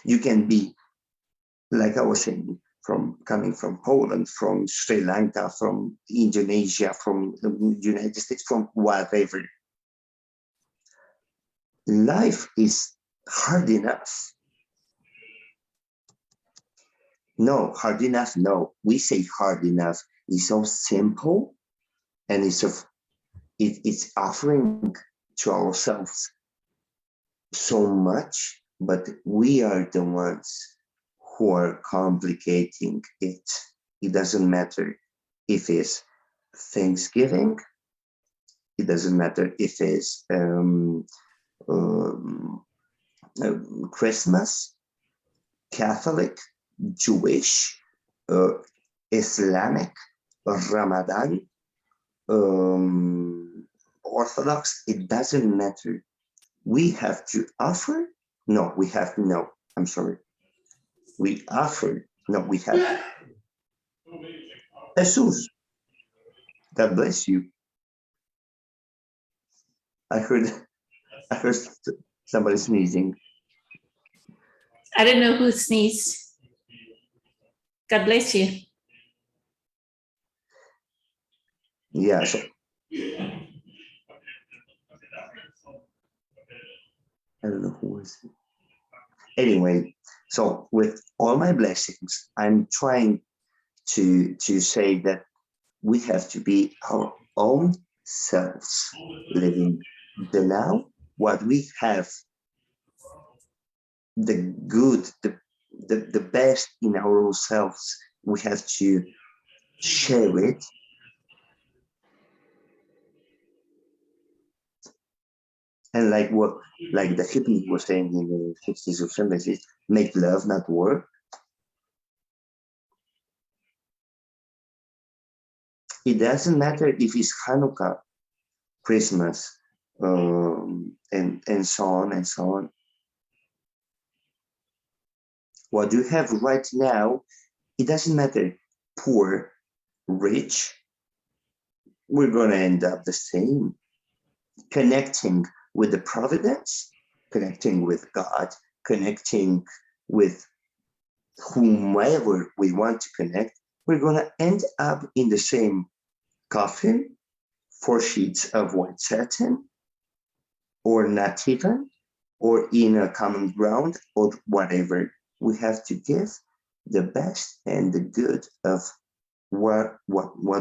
You can be, like I was saying, coming from Poland, from Sri Lanka, from Indonesia, from the United States, from whatever. Life is hard enough. No, hard enough. No, we say hard enough. It's so simple, and it's offering to ourselves so much, but we are the ones who are complicating it. It doesn't matter if it's Thanksgiving. It doesn't matter if it's Christmas, Catholic, Jewish, Islamic, Ramadan, Orthodox. It doesn't matter. We have to offer. No, we have no. I'm sorry. We offer. No, we have. Jesus. God bless you. I heard somebody sneezing. I don't know who sneezed. God bless you. Yeah, so I don't know who was it. Anyway, so with all my blessings, I'm trying to say that we have to be our own selves, living the now, what we have, the good, the best in ourselves. We have to share it. And like the hippie was saying in the 60s or 70s, make love, not war. It doesn't matter if it's Hanukkah, Christmas, and so on and so on. What you have right now, it doesn't matter, poor, rich, we're going to end up the same. Connecting with the providence, connecting with God, connecting with whomever we want to connect, we're going to end up in the same coffin, 4 sheets of white satin, or not even, or in a common ground, or whatever. We have to give the best and the good of what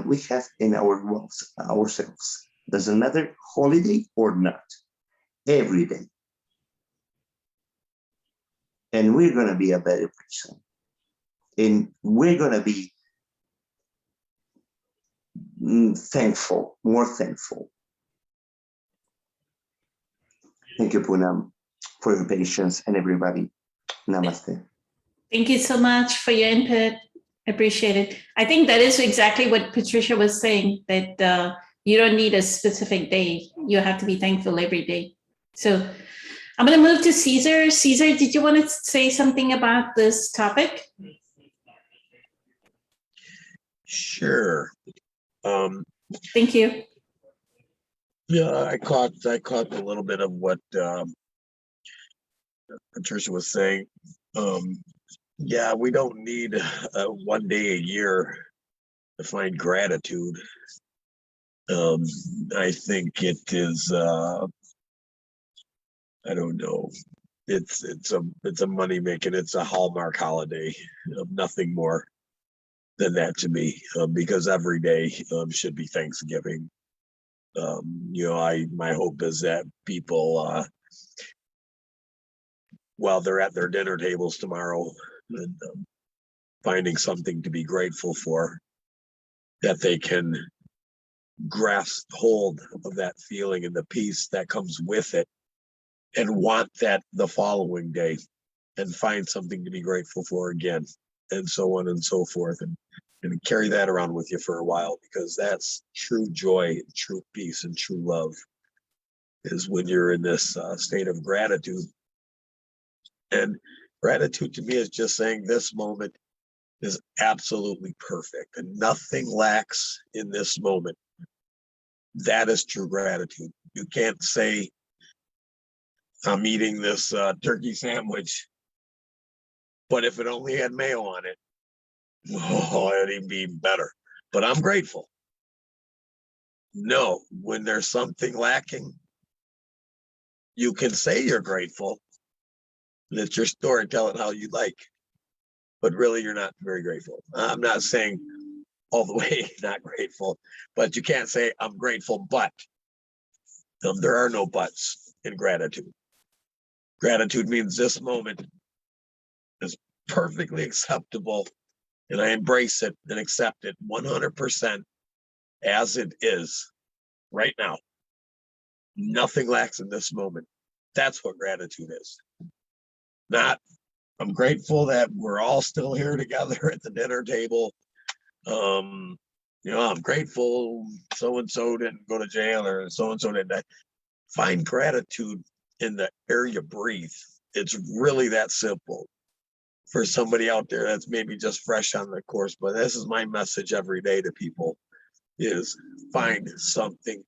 we have in ourselves. Doesn't matter, holiday or not, every day. And we're going to be a better person. And we're going to be thankful, more thankful. Thank you, Poonam, for your patience, and everybody. Namaste. Thank you so much for your input. I appreciate it. I think that is exactly what Patricia was saying, that you don't need a specific day. You have to be thankful every day. So I'm going to move to Caesar. Caesar, did you want to say something about this topic? Sure. Thank you. Yeah, I caught a little bit of what Patricia was saying. Yeah, we don't need one day a year to find gratitude. I think it is. I don't know. It's a money making. It's a Hallmark holiday. Nothing more than that to me, because every day should be Thanksgiving. My hope is that people, while they're at their dinner tables tomorrow, and finding something to be grateful for, that they can grasp hold of that feeling and the peace that comes with it, and want that the following day, and find something to be grateful for again, and so on and so forth, and carry that around with you for a while, because that's true joy, true peace, and true love, is when you're in this state of gratitude. And gratitude to me is just saying this moment is absolutely perfect and nothing lacks in this moment. That is true gratitude. You can't say, I'm eating this turkey sandwich, but if it only had mayo on it, oh, it'd be better. But I'm grateful. No, when there's something lacking, you can say you're grateful. And it's your story, tell it how you like. but really you're not very grateful. I'm not saying all the way not grateful, but you can't say I'm grateful, but there are no buts in gratitude. Gratitude means this moment is perfectly acceptable, and I embrace it and accept it 100% as it is right now. Nothing lacks in this moment. That's what gratitude is. Not, I'm grateful that we're all still here together at the dinner table. I'm grateful so-and-so didn't go to jail, or so-and-so didn't die. Find gratitude in the air you breathe. It's really that simple for somebody out there that's maybe just fresh on the course. But this is my message every day to people, is find something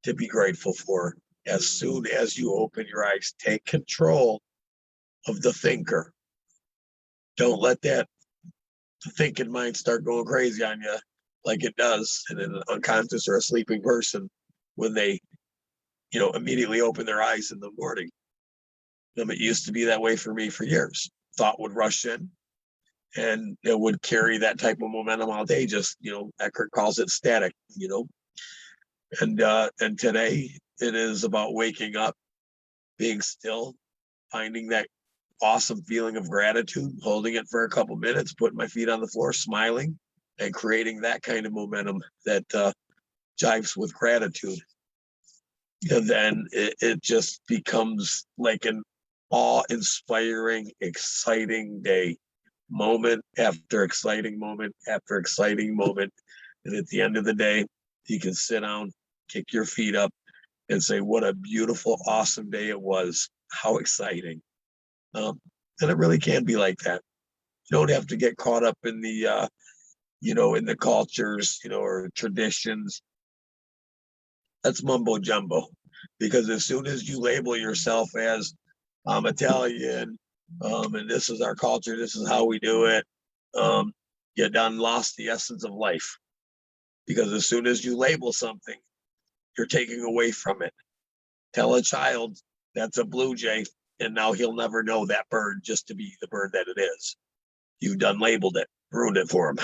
to be grateful for. As soon as you open your eyes, take control of the thinker. Don't let that thinking mind start going crazy on you like it does in an unconscious or a sleeping person when they, immediately open their eyes in the morning. It used to be that way for me for years. Thought would rush in and it would carry that type of momentum all day. Just, Eckhart calls it static, and today it is about waking up, being still, finding that awesome feeling of gratitude, holding it for a couple minutes, putting my feet on the floor, smiling, and creating that kind of momentum that jives with gratitude. And then it just becomes like an awe-inspiring, exciting day, moment after exciting moment after exciting moment. And at the end of the day, you can sit down, kick your feet up, and say, what a beautiful, awesome day it was. How exciting. And it really can be like that. You don't have to get caught up in the, in the cultures, or traditions. That's mumbo jumbo. Because as soon as you label yourself as I'm Italian, and this is our culture, this is how we do it, you done lost the essence of life. Because as soon as you label something, you're taking away from it. Tell a child that's a blue jay, and now he'll never know that bird just to be the bird that it is. You've done labeled it, ruined it for him.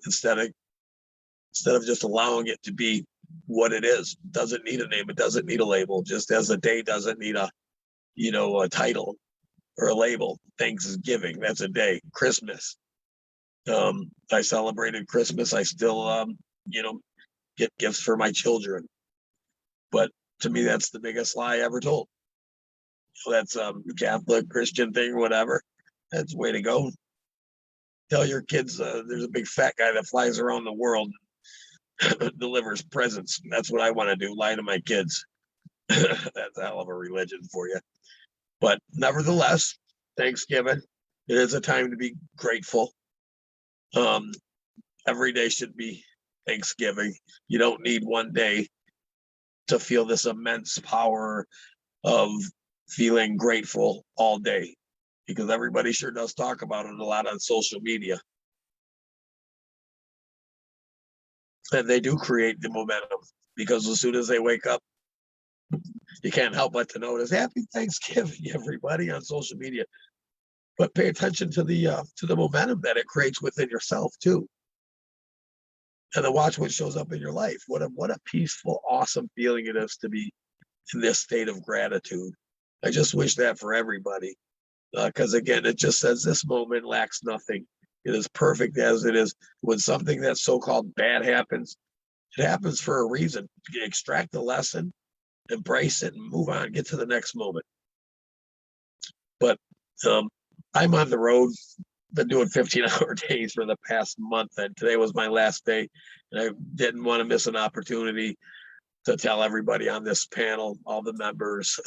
Instead of just allowing it to be what it is. It doesn't need a name, it doesn't need a label, just as a day doesn't need a title or a label. Thanksgiving, that's a day. Christmas, I celebrated Christmas. I still get gifts for my children, but to me that's the biggest lie ever told. So that's Catholic, Christian thing, whatever. That's the way to go. Tell your kids there's a big fat guy that flies around the world, delivers presents. That's what I want to do. Lie to my kids. That's a hell of a religion for you. But nevertheless, Thanksgiving, it is a time to be grateful. Every day should be Thanksgiving. You don't need one day to feel this immense power of feeling grateful all day, because everybody sure does talk about it a lot on social media. And they do create the momentum, because as soon as they wake up, you can't help but to notice happy Thanksgiving, everybody, on social media. But pay attention to the momentum that it creates within yourself too. And then watch what shows up in your life. What a peaceful, awesome feeling it is to be in this state of gratitude. I just wish that for everybody. Because again, it just says this moment lacks nothing. It is perfect as it is. When something that's so-called bad happens, it happens for a reason. You extract the lesson, embrace it, and move on, get to the next moment. But I'm on the road, been doing 15-hour days for the past month, and today was my last day, and I didn't want to miss an opportunity to tell everybody on this panel, all the members,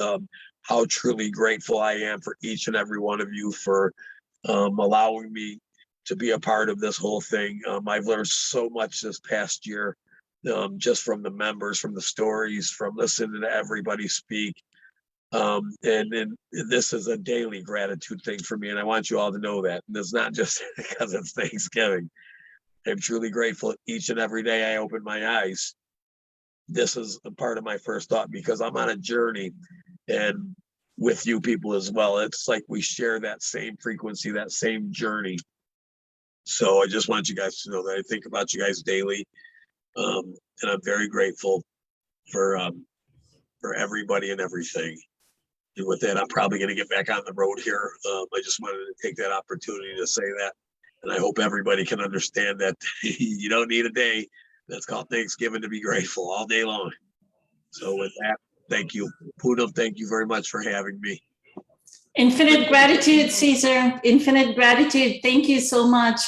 how truly grateful I am for each and every one of you for allowing me to be a part of this whole thing. I've learned so much this past year, just from the members, from the stories, from listening to everybody speak. And this is a daily gratitude thing for me, and I want you all to know that. And it's not just because it's Thanksgiving. I'm truly grateful each and every day I open my eyes. This is a part of my first thought, because I'm on a journey, and with you people as well. It's like we share that same frequency, that same journey. So I just want you guys to know that I think about you guys daily. And I'm very grateful for everybody and everything. And with that, I'm probably going to get back on the road here. I just wanted to take that opportunity to say that. And I hope everybody can understand that you don't need a day that's called Thanksgiving to be grateful all day long. So with that, thank you. Poonam, thank you very much for having me. Infinite gratitude, Caesar. Infinite gratitude. Thank you so much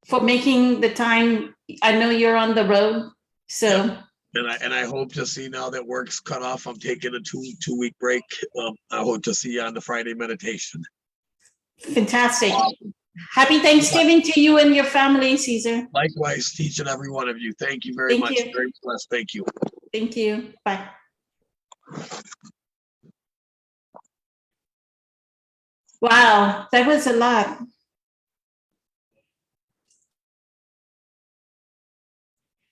for making the time. I know you're on the road, so. And I hope to see, now that work's cut off, I'm taking a two-week break. I hope to see you on the Friday meditation. Fantastic. Happy Thanksgiving to you and your family, Caesar. Likewise, to each and every one of you. Thank you very Thank much. you. Very blessed. Thank you. Thank you. Bye. Wow, that was a lot.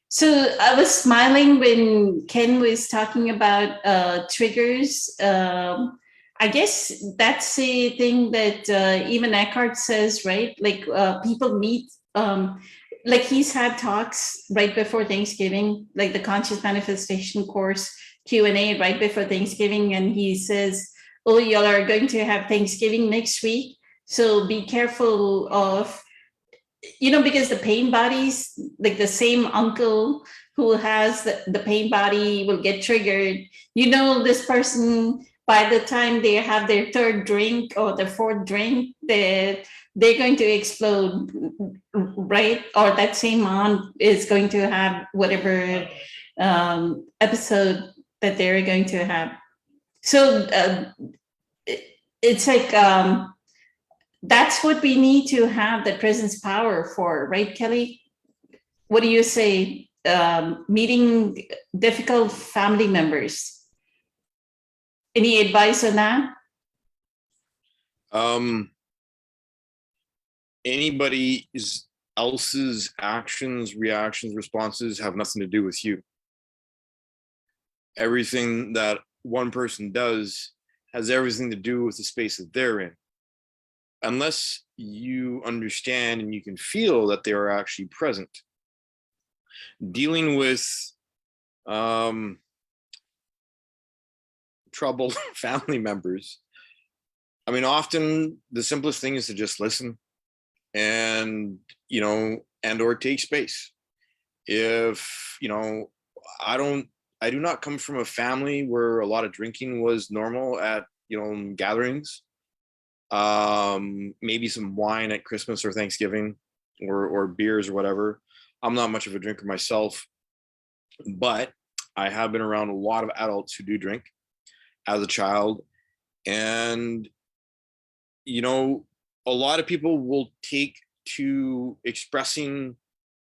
So I was smiling when Ken was talking about triggers. I guess that's a thing that even Eckhart says, right? Like people meet, like he's had talks right before Thanksgiving, like the Conscious Manifestation course Q&A right before Thanksgiving. And he says, oh, y'all are going to have Thanksgiving next week. So be careful of, because the pain bodies, like the same uncle who has the pain body will get triggered. This person, by the time they have their third drink or the fourth drink, they're going to explode, right? Or that same aunt is going to have whatever episode that they're going to have. So it's like, that's what we need to have the presence power for, right, Kelly? What do you say? Meeting difficult family members. Any advice on that? Anybody else's actions, reactions, responses have nothing to do with you. Everything that one person does has everything to do with the space that they're in. Unless you understand and you can feel that they are actually present. Dealing with troubled family members, I mean, often the simplest thing is to just listen and, or take space. If, I do not come from a family where a lot of drinking was normal at, gatherings. Maybe some wine at Christmas or Thanksgiving or beers or whatever. I'm not much of a drinker myself, but I have been around a lot of adults who do drink as a child. And, a lot of people will take to expressing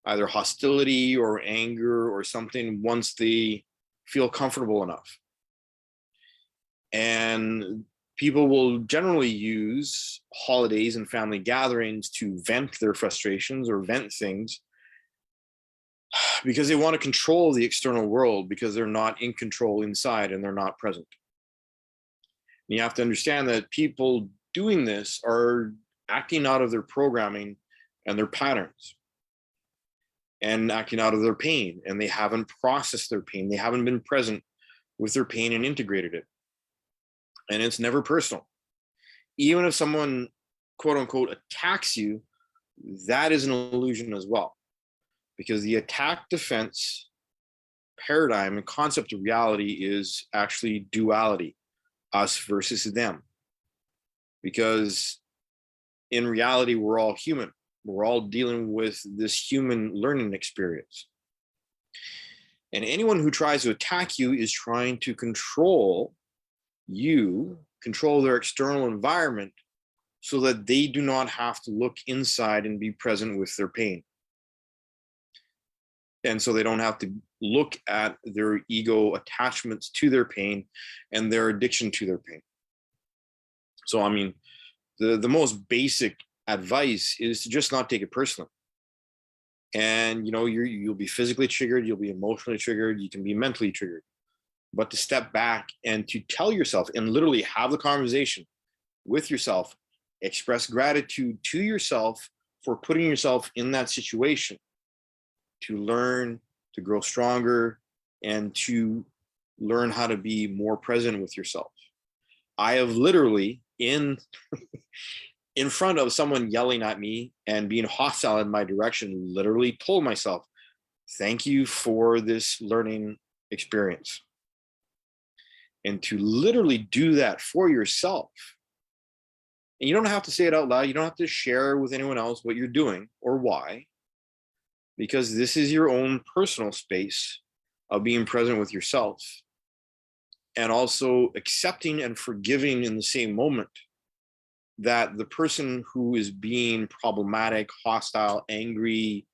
either hostility or anger or something once they feel comfortable enough. And people will generally use holidays and family gatherings to vent their frustrations or vent things because they want to control the external world because they're not in control inside and they're not present. And you have to understand that people doing this are acting out of their programming and their patterns and acting out of their pain, and they haven't processed their pain. They haven't been present with their pain and integrated it. And it's never personal. Even if someone, quote unquote, attacks you, that is an illusion as well. Because the attack defense paradigm and concept of reality is actually duality, us versus them. Because in reality, we're all human. We're all dealing with this human learning experience. And anyone who tries to attack you is trying to control their external environment so that they do not have to look inside and be present with their pain. And so they don't have to look at their ego attachments to their pain and their addiction to their pain. So, I mean, the most basic advice is to just not take it personally. And, you'll be physically triggered, you'll be emotionally triggered, you can be mentally triggered. but to step back and to tell yourself and literally have the conversation with yourself, express gratitude to yourself for putting yourself in that situation, to learn, to grow stronger, and to learn how to be more present with yourself. I have literally in front of someone yelling at me and being hostile in my direction, literally told myself, thank you for this learning experience. And to literally do that for yourself. And you don't have to say it out loud. You don't have to share with anyone else what you're doing or why, because this is your own personal space of being present with yourself, and also accepting and forgiving in the same moment that the person who is being problematic, hostile, angry,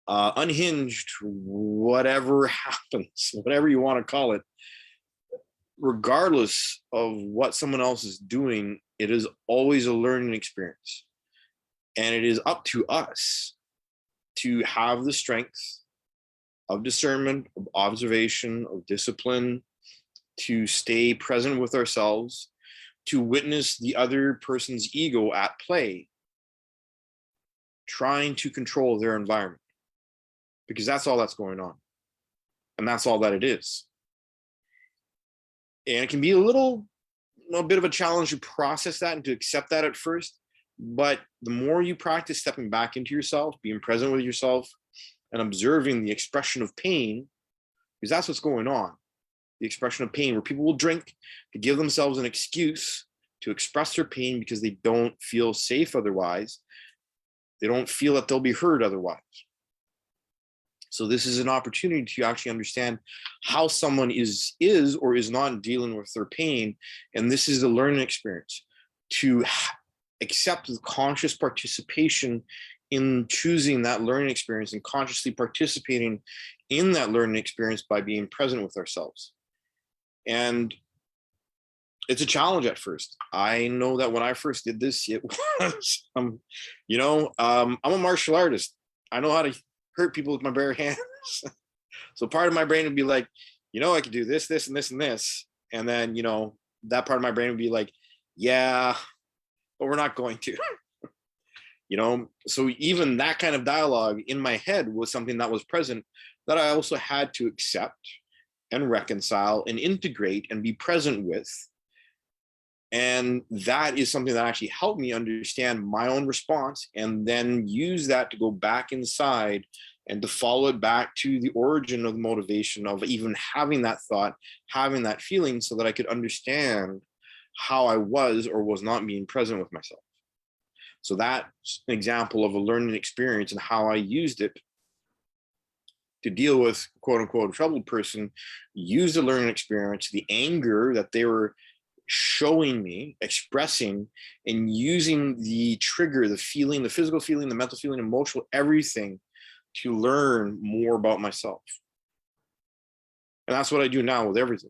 unhinged, whatever happens, whatever you want to call it, regardless of what someone else is doing, it is always a learning experience. And it is up to us to have the strength of discernment, of observation, of discipline, to stay present with ourselves, to witness the other person's ego at play, trying to control their environment, because that's all that's going on. And that's all that it is. And it can be a bit of a challenge to process that and to accept that at first. But the more you practice stepping back into yourself, being present with yourself, and observing the expression of pain, because that's what's going on. The expression of pain, where people will drink to give themselves an excuse to express their pain because they don't feel safe otherwise. They don't feel that they'll be heard otherwise. So this is an opportunity to actually understand how someone is or is not dealing with their pain. And this is the learning experience, to accept the conscious participation in choosing that learning experience and consciously participating in that learning experience by being present with ourselves. And it's a challenge at first. I know that when I first did this, it was, I'm a martial artist. I know how to hurt people with my bare hands. So part of my brain would be like, I could do this, this, and this, and this. And then, that part of my brain would be like, yeah, but we're not going to. So even that kind of dialogue in my head was something that was present, that I also had to accept and reconcile and integrate and be present with. And that is something that actually helped me understand my own response, and then use that to go back inside and to follow it back to the origin of the motivation of even having that thought, having that feeling, so that I could understand how I was or was not being present with myself. So that's an example of a learning experience and how I used it to deal with quote unquote a troubled person. Use the learning experience, the anger that they were showing me, expressing, and using the trigger, the feeling, the physical feeling, the mental feeling, emotional, everything, to learn more about myself. And that's what I do now with everything.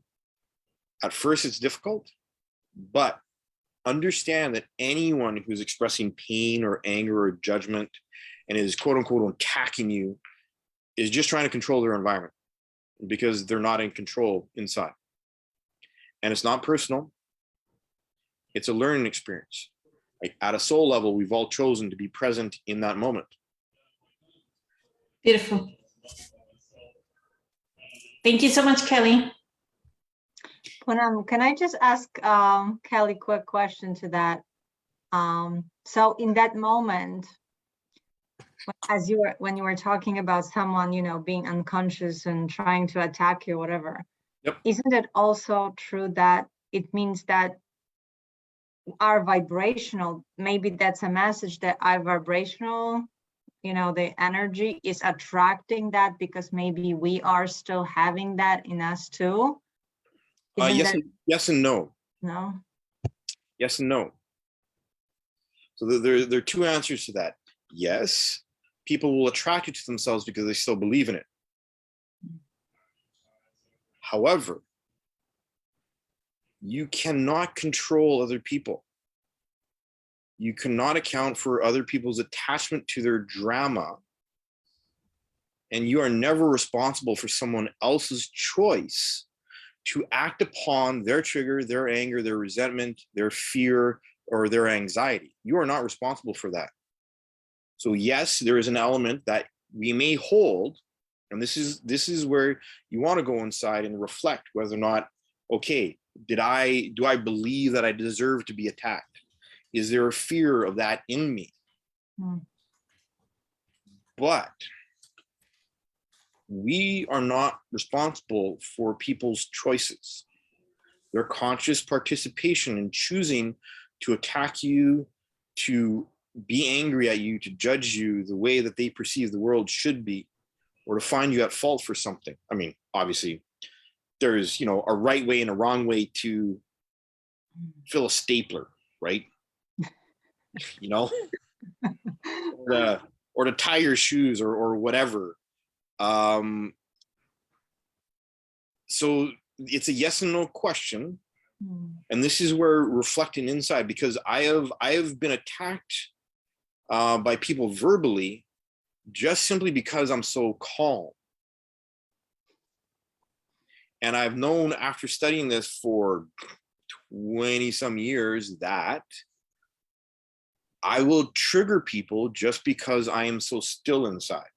At first it's difficult, but understand that anyone who's expressing pain or anger or judgment and is quote unquote attacking you is just trying to control their environment, because they're not in control inside. And it's not personal. It's a learning experience. Like, at a soul level, we've all chosen to be present in that moment. Beautiful. Thank you so much, Kelly. Poonam, can I just ask Kelly a quick question to that? So in that moment, when you were talking about someone, being unconscious and trying to attack you or whatever, Yep. Isn't it also true that it means that our vibrational, maybe that's a message that our vibrational, the energy is attracting that, because maybe we are still having that in us too? Yes and no. No? Yes and no. So there are two answers to that. Yes, people will attract it to themselves because they still believe in it. However, you cannot control other people. You cannot account for other people's attachment to their drama. And you are never responsible for someone else's choice to act upon their trigger, their anger, their resentment, their fear, or their anxiety. You are not responsible for that. So yes, there is an element that we may hold, and this is where you want to go inside and reflect whether or not, okay, do I believe that I deserve to be attacked? Is there a fear of that in me? But we are not responsible for people's choices. Their conscious participation in choosing to attack you, to be angry at you, to judge you the way that they perceive the world should be, or to find you at fault for something. I mean, obviously, there's, you know, a right way and a wrong way to fill a stapler, right? You know, or to tie your shoes or whatever. So it's a yes and no question. And this is where reflecting inside, because I have been attacked by people verbally just simply because I'm so calm. And I've known after studying this for 20 some years that I will trigger people just because I am so still inside.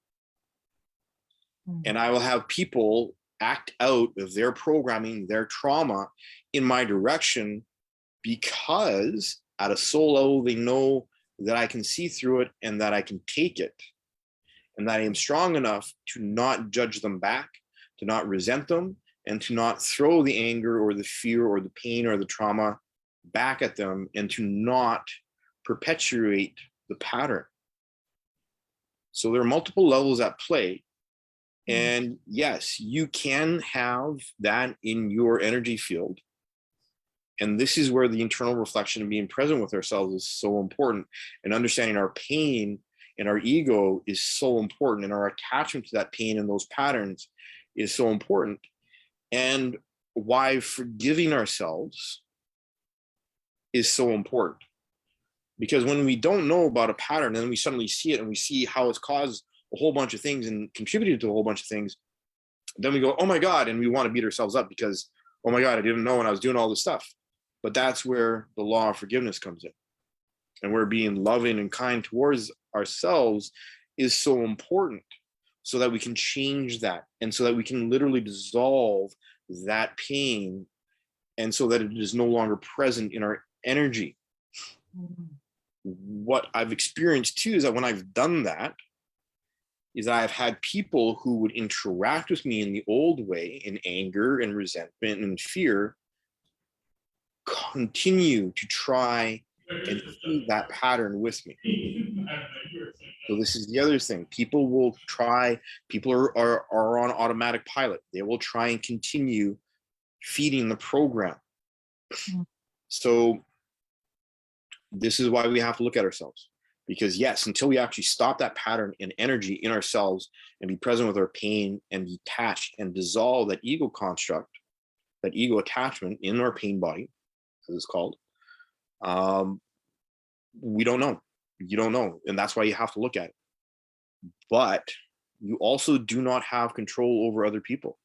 And I will have people act out of their programming, their trauma in my direction, because at a soul level, they know that I can see through it and that I can take it, and that I am strong enough to not judge them back, to not resent them, and to not throw the anger or the fear or the pain or the trauma back at them, and to not perpetuate the pattern. So there are multiple levels at play. And yes, you can have that in your energy field. And this is where the internal reflection and being present with ourselves is so important. And understanding our pain and our ego is so important. And our attachment to that pain and those patterns is so important. And why forgiving ourselves is so important. Because when we don't know about a pattern and then we suddenly see it and we see how it's caused a whole bunch of things and contributed to a whole bunch of things, then we go, oh my God, and we want to beat ourselves up because, oh my God, I didn't know when I was doing all this stuff. But that's where the law of forgiveness comes in. And where being loving and kind towards ourselves is so important, so that we can change that, and so that we can literally dissolve that pain, and so that it is no longer present in our energy. What I've experienced too is that when I've done that, is I've had people who would interact with me in the old way, in anger and resentment and fear, continue to try and keep that pattern with me. So this is the other thing. People will try, people are on automatic pilot. They will try and continue feeding the program. So this is why we have to look at ourselves. Because yes, until we actually stop that pattern and energy in ourselves and be present with our pain and detach and dissolve that ego construct, that ego attachment in our pain body, as it's called, we don't know. You don't know. And that's why you have to look at it. But you also do not have control over other people.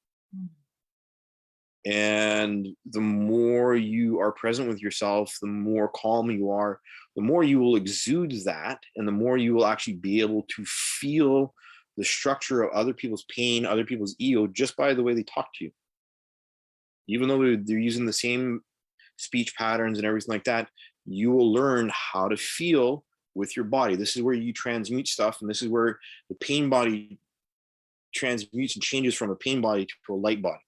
And the more you are present with yourself, the more calm you are, the more you will exude that, and the more you will actually be able to feel the structure of other people's pain, other people's ego, just by the way they talk to you. Even though they're using the same speech patterns and everything like that, you will learn how to feel with your body. This is where you transmute stuff, and this is where the pain body transmutes and changes from a pain body to a light body.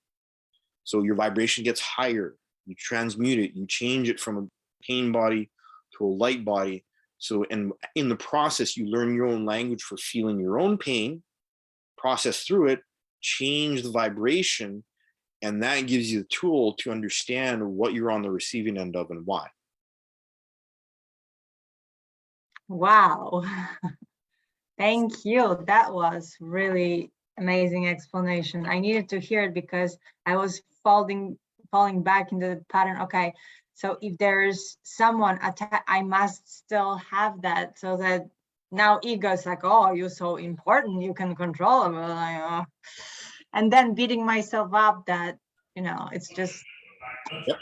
So your vibration gets higher, you transmute it, you change it from a pain body to a light body. So, and in the process, you learn your own language for feeling your own pain, process through it, change the vibration, and that gives you the tool to understand what you're on the receiving end of and why. Wow. Thank you. That was really amazing explanation. I needed to hear it because I was falling back into the pattern. Okay, so if there's someone attack, I must still have that, so that now ego is like, oh, you're so important, you can control it. And then beating myself up that it's just, Yep.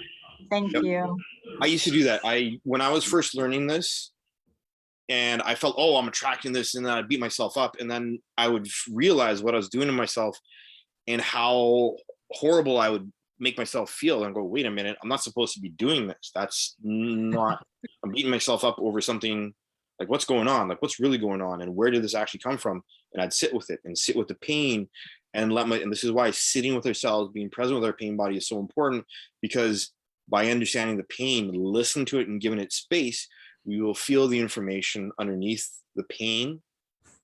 thank Yep. you. I used to do that. When I was first learning this, and I felt, oh, I'm attracting this, and then I beat myself up, and then I would realize what I was doing to myself and how horrible I would make myself feel, and go, wait a minute, I'm not supposed to be doing this. That's not. I'm beating myself up over something. Like, what's going on? Like, what's really going on, and where did this actually come from? And I'd sit with it and sit with the pain, and and this is why sitting with ourselves, being present with our pain body is so important, because by understanding the pain, listening to it and giving it space, we will feel the information underneath the pain.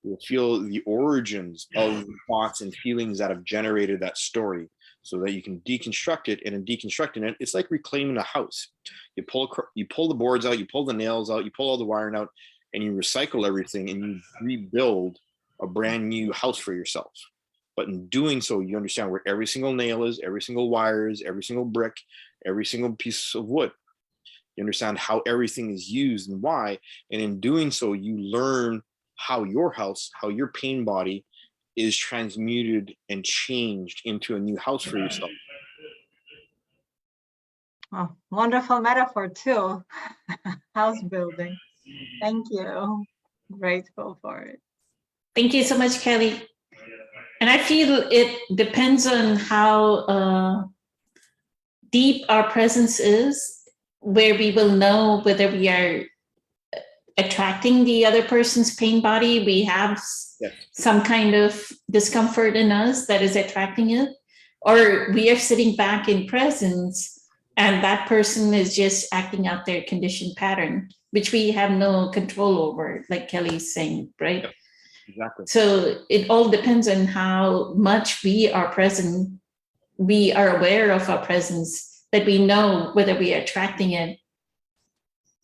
We'll feel the origins of the thoughts and feelings that have generated that story, so that you can deconstruct it. And in deconstructing it, it's like reclaiming a house. You pull the boards out, you pull the nails out, you pull all the wiring out, and you recycle everything, and you rebuild a brand new house for yourself. But in doing so, you understand where every single nail is, every single wire is, every single brick, every single piece of wood. You understand how everything is used and why. And in doing so, you learn how your house, how your pain body is transmuted and changed into a new house for yourself. Oh, wonderful metaphor too. House building. Thank you. Grateful for it. Thank you so much, Kelly. And I feel it depends on how deep our presence is, where we will know whether we are attracting the other person's pain body. We have some kind of discomfort in us that is attracting it, or we are sitting back in presence and that person is just acting out their conditioned pattern, which we have no control over, like Kelly's saying, right? Yep. Exactly. So it all depends on how much we are present, we are aware of our presence, that we know whether we are attracting it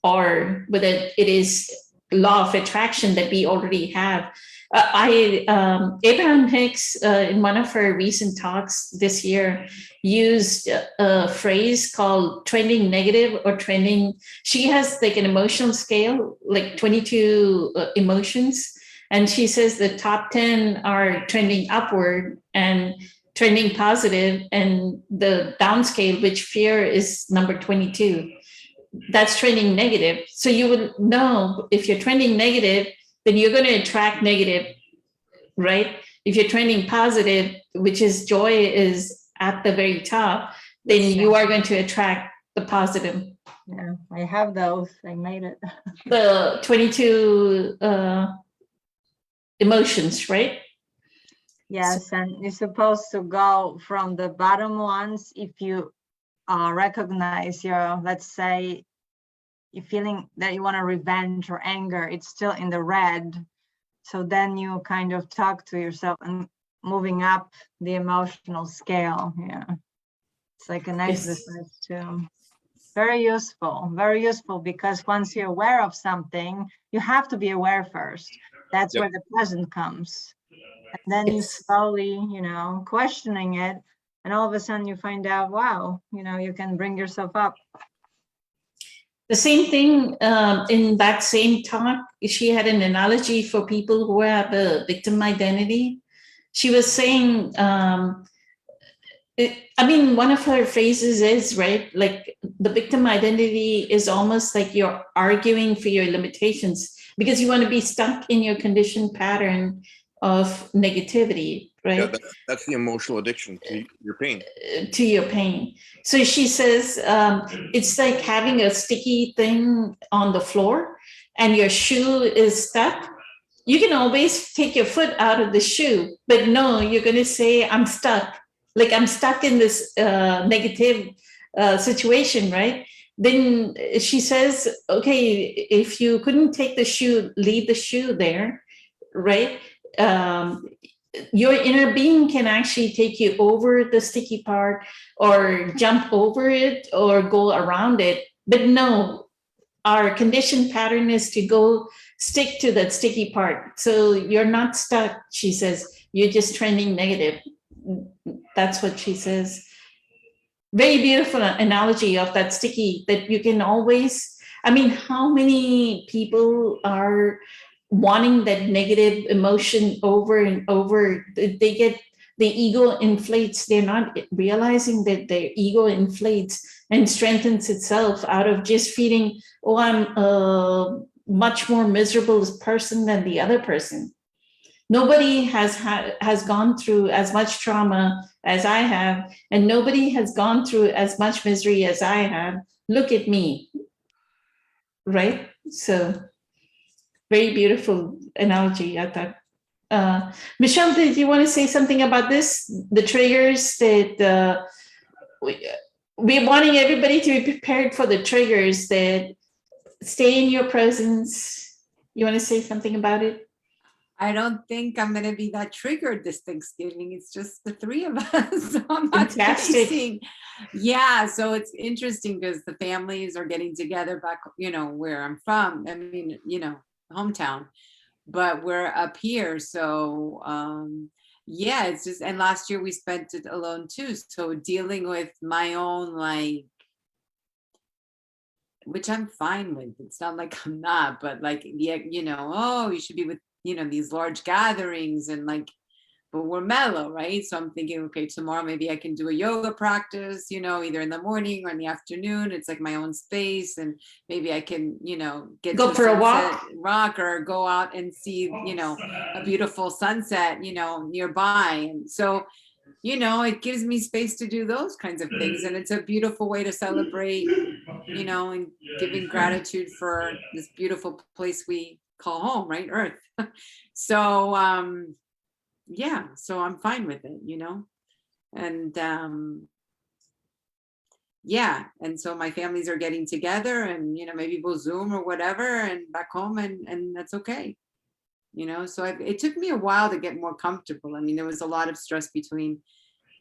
or whether it is law of attraction that we already have. Abraham Hicks, in one of her recent talks this year, used a phrase called trending negative or trending. She has like an emotional scale, like 22 emotions. And she says the top 10 are trending upward and trending positive, and the downscale, which fear is number 22, that's trending negative. So you would know if you're trending negative, then you're going to attract negative, right? If you're trending positive, which is joy is at the very top, then you are going to attract the positive. Yeah, I have those. I made it. The 22 emotions, right? Yes, and you're supposed to go from the bottom ones if you recognize your, let's say, you're feeling that you want to revenge or anger, it's still in the red. So then you kind of talk to yourself and moving up the emotional scale. Yeah, it's like an exercise too. Very useful, because once you're aware of something, you have to be aware first. That's where the present comes. And then you slowly, questioning it, and all of a sudden you find out, wow, you can bring yourself up. The same thing in that same talk, she had an analogy for people who have a victim identity. She was saying, one of her phrases is, right, like the victim identity is almost like you're arguing for your limitations because you want to be stuck in your conditioned pattern of negativity, right? Yeah, that's the emotional addiction to your pain. To your pain. So she says, it's like having a sticky thing on the floor and your shoe is stuck. You can always take your foot out of the shoe, but no, you're going to say, I'm stuck. Like I'm stuck in this negative situation, right? Then she says, okay, if you couldn't take the shoe, leave the shoe there, right? Your inner being can actually take you over the sticky part or jump over it or go around it. But no, our conditioned pattern is to go stick to that sticky part. So you're not stuck, she says, you're just trending negative. That's what she says. Very beautiful analogy of that sticky, that you can always, how many people are wanting that negative emotion over and over? They the ego inflates. They're not realizing that their ego inflates and strengthens itself out of just feeling, oh, I'm a much more miserable person than the other person. Nobody has gone through as much trauma as I have, and nobody has gone through as much misery as I have. Look at me, right? So very beautiful analogy, I thought. Michelle, did you want to say something about this? The triggers that we're wanting everybody to be prepared for the triggers that stay in your presence. You want to say something about it? I don't think I'm gonna be that triggered this Thanksgiving. It's just the three of us. So I'm not Fantastic. facing. Yeah, so it's interesting because the families are getting together back, where I'm from. I mean, hometown, but we're up here. So yeah, it's just, and last year we spent it alone too. So dealing with my own, which I'm fine with. It's not like I'm not, but yeah, oh, you should be with, these large gatherings and but we're mellow, right? So I'm thinking, okay, tomorrow maybe I can do a yoga practice, either in the morning or in the afternoon. It's like my own space, and maybe I can, get Go to for a walk. Sunset Rock or go out and see, a beautiful sunset, nearby. And so, it gives me space to do those kinds of things, and it's a beautiful way to celebrate, and giving gratitude for this beautiful place we call home, right? Earth. So yeah, so I'm fine with it, and yeah, and so my families are getting together, and maybe we'll Zoom or whatever and back home, and that's okay, so it took me a while to get more comfortable. I mean, there was a lot of stress between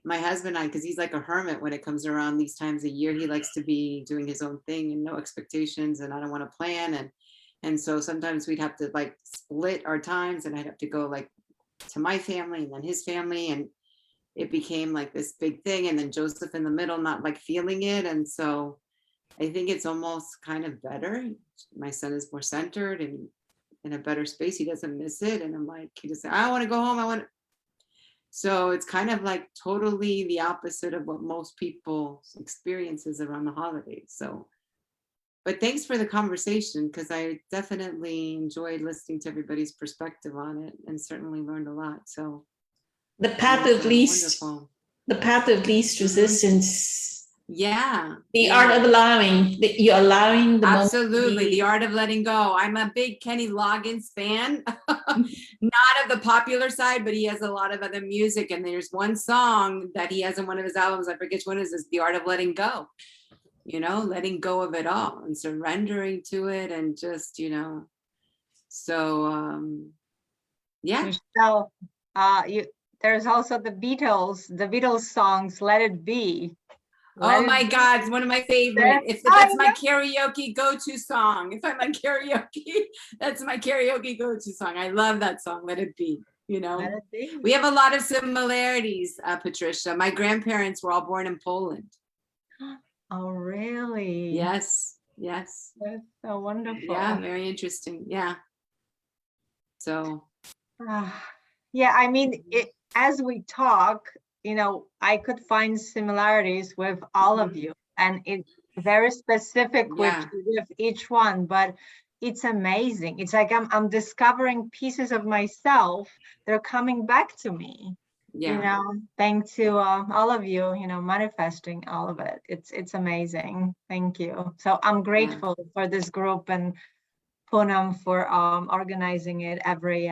my husband and I, because he's like a hermit when it comes around these times a year. He likes to be doing his own thing and no expectations, and I don't want to plan, and so sometimes we'd have to split our times, and I'd have to go to my family and then his family, and it became this big thing, and then Joseph in the middle not feeling it. And so I think it's almost kind of better. My son is more centered and in a better space. He doesn't miss it, and I'm he just said, I want to go home. So it's kind of totally the opposite of what most people's experiences around the holidays. So, but thanks for the conversation, because I definitely enjoyed listening to everybody's perspective on it, and certainly learned a lot. So The path of least, wonderful. the path of least resistance. Yeah. The yeah. art of allowing. You're allowing the moment to Absolutely. be- The art of letting go. I'm a big Kenny Loggins fan, not of the popular side, but he has a lot of other music. And there's one song that he has in one of his albums, I forget which one is this, The Art of Letting Go, letting go of it all and surrendering to it, and just, so yeah. Michelle, there's also the Beatles songs, Let It Be. Oh my God, it's one of my favorites. If that's my karaoke go-to song. If I'm on karaoke, that's my karaoke go-to song. I love that song, Let It Be, Let It Be. We have a lot of similarities, Patricia. My grandparents were all born in Poland. Oh, really? Yes, yes. That's so wonderful. Yeah, very interesting. Yeah. So. Yeah, I mean, as we talk, I could find similarities with all of you, and it's very specific with each one, but it's amazing. It's like I'm discovering pieces of myself. They're coming back to me. Yeah. Thanks to all of you, manifesting all of it. It's amazing. Thank you. So I'm grateful for this group and Poonam for organizing it every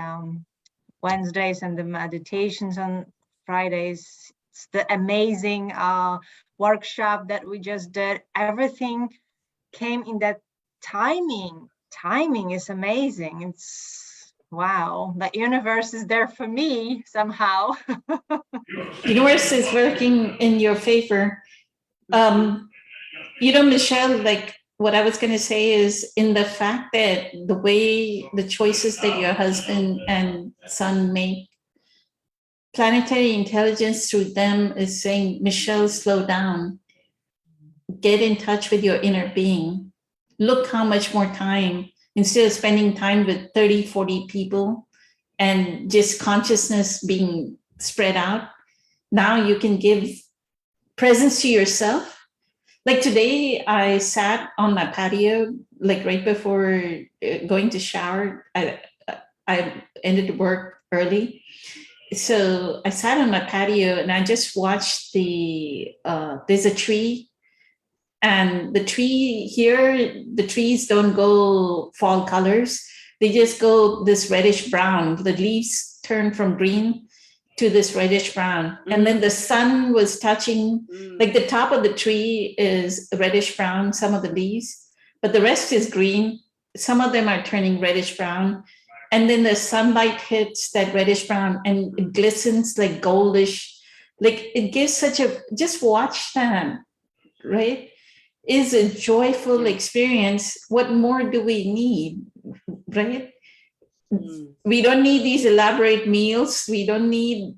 Wednesdays, and the meditations on Fridays. It's the amazing workshop that we just did. Everything came in that timing. Timing is amazing. It's wow. The universe is there for me somehow. Universe is working in your favor. Michelle, what I was going to say is, in the fact that the way the choices that your husband and son make, planetary intelligence through them is saying, Michelle, slow down. Get in touch with your inner being. Look how much more time, instead of spending time with 30, 40 people and just consciousness being spread out, now you can give presents to yourself. Like today, I sat on my patio, like right before going to shower. I ended work early. So I sat on my patio and I just watched there's a tree, and the tree here, the trees don't go fall colors. They just go this reddish brown. The leaves turn from green to this reddish brown. And then the sun was touching, like the top of the tree is reddish brown, some of the leaves, but the rest is green. Some of them are turning reddish brown. And then the sunlight hits that reddish brown and it glistens like goldish. Like it gives such a, just watch that, right? Is a joyful experience. What more do we need, right? We don't need these elaborate meals. We don't need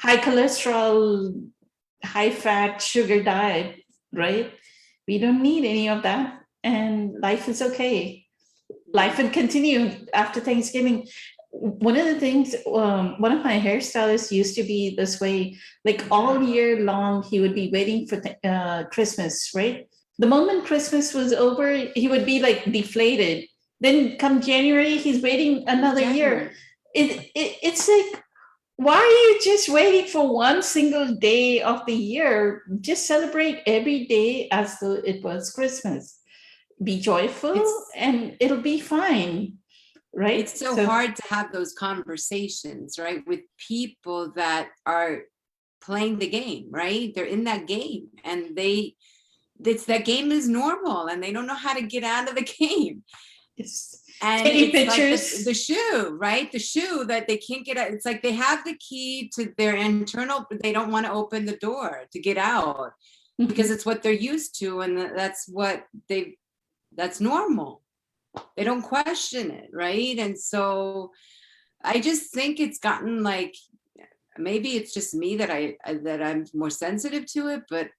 high cholesterol, high fat, sugar diet, right? We don't need any of that. And life is okay. Life will continue after Thanksgiving. One of the things, one of my hairstylists used to be this way, like all year long, he would be waiting for Christmas, right? The moment Christmas was over, he would be like deflated. Then come January, he's waiting another year. It's like, why are you just waiting for one single day of the year? Just celebrate every day as though it was Christmas. Be joyful and it'll be fine, right? It's so hard to have those conversations, right? With people that are playing the game, right? They're in that game and that game is normal and they don't know how to get out of the game. And taking it's pictures. like the shoe, right? The shoe that they can't get out. It's like they have the key to their internal, but they don't want to open the door to get out because it's what they're used to. And that's normal. They don't question it, right? And so I just think it's gotten like, maybe it's just me that I'm more sensitive to it, but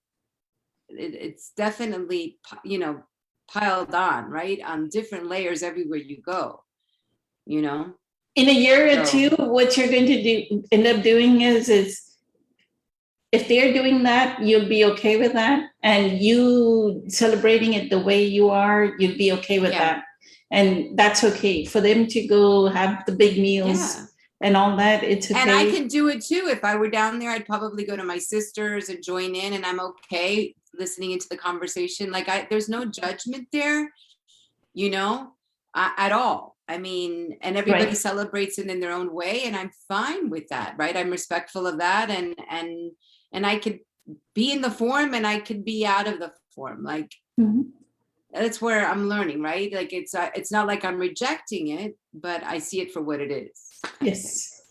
it's definitely, piled on, right? On different layers everywhere you go, In a year or two, what you're going to end up doing is if they're doing that, you'll be okay with that. And you celebrating it the way you are, you'll be okay with that. And that's okay for them to go have the big meals and all that. It's okay. And I can do it too. If I were down there, I'd probably go to my sisters and join in, and I'm okay listening into the conversation. Like there's no judgment there, at all. I mean, and everybody celebrates it in their own way, and I'm fine with that, right? I'm respectful of that, and I could be in the form and I could be out of the form. Like that's where I'm learning, right? Like it's not like I'm rejecting it, but I see it for what it is. Yes.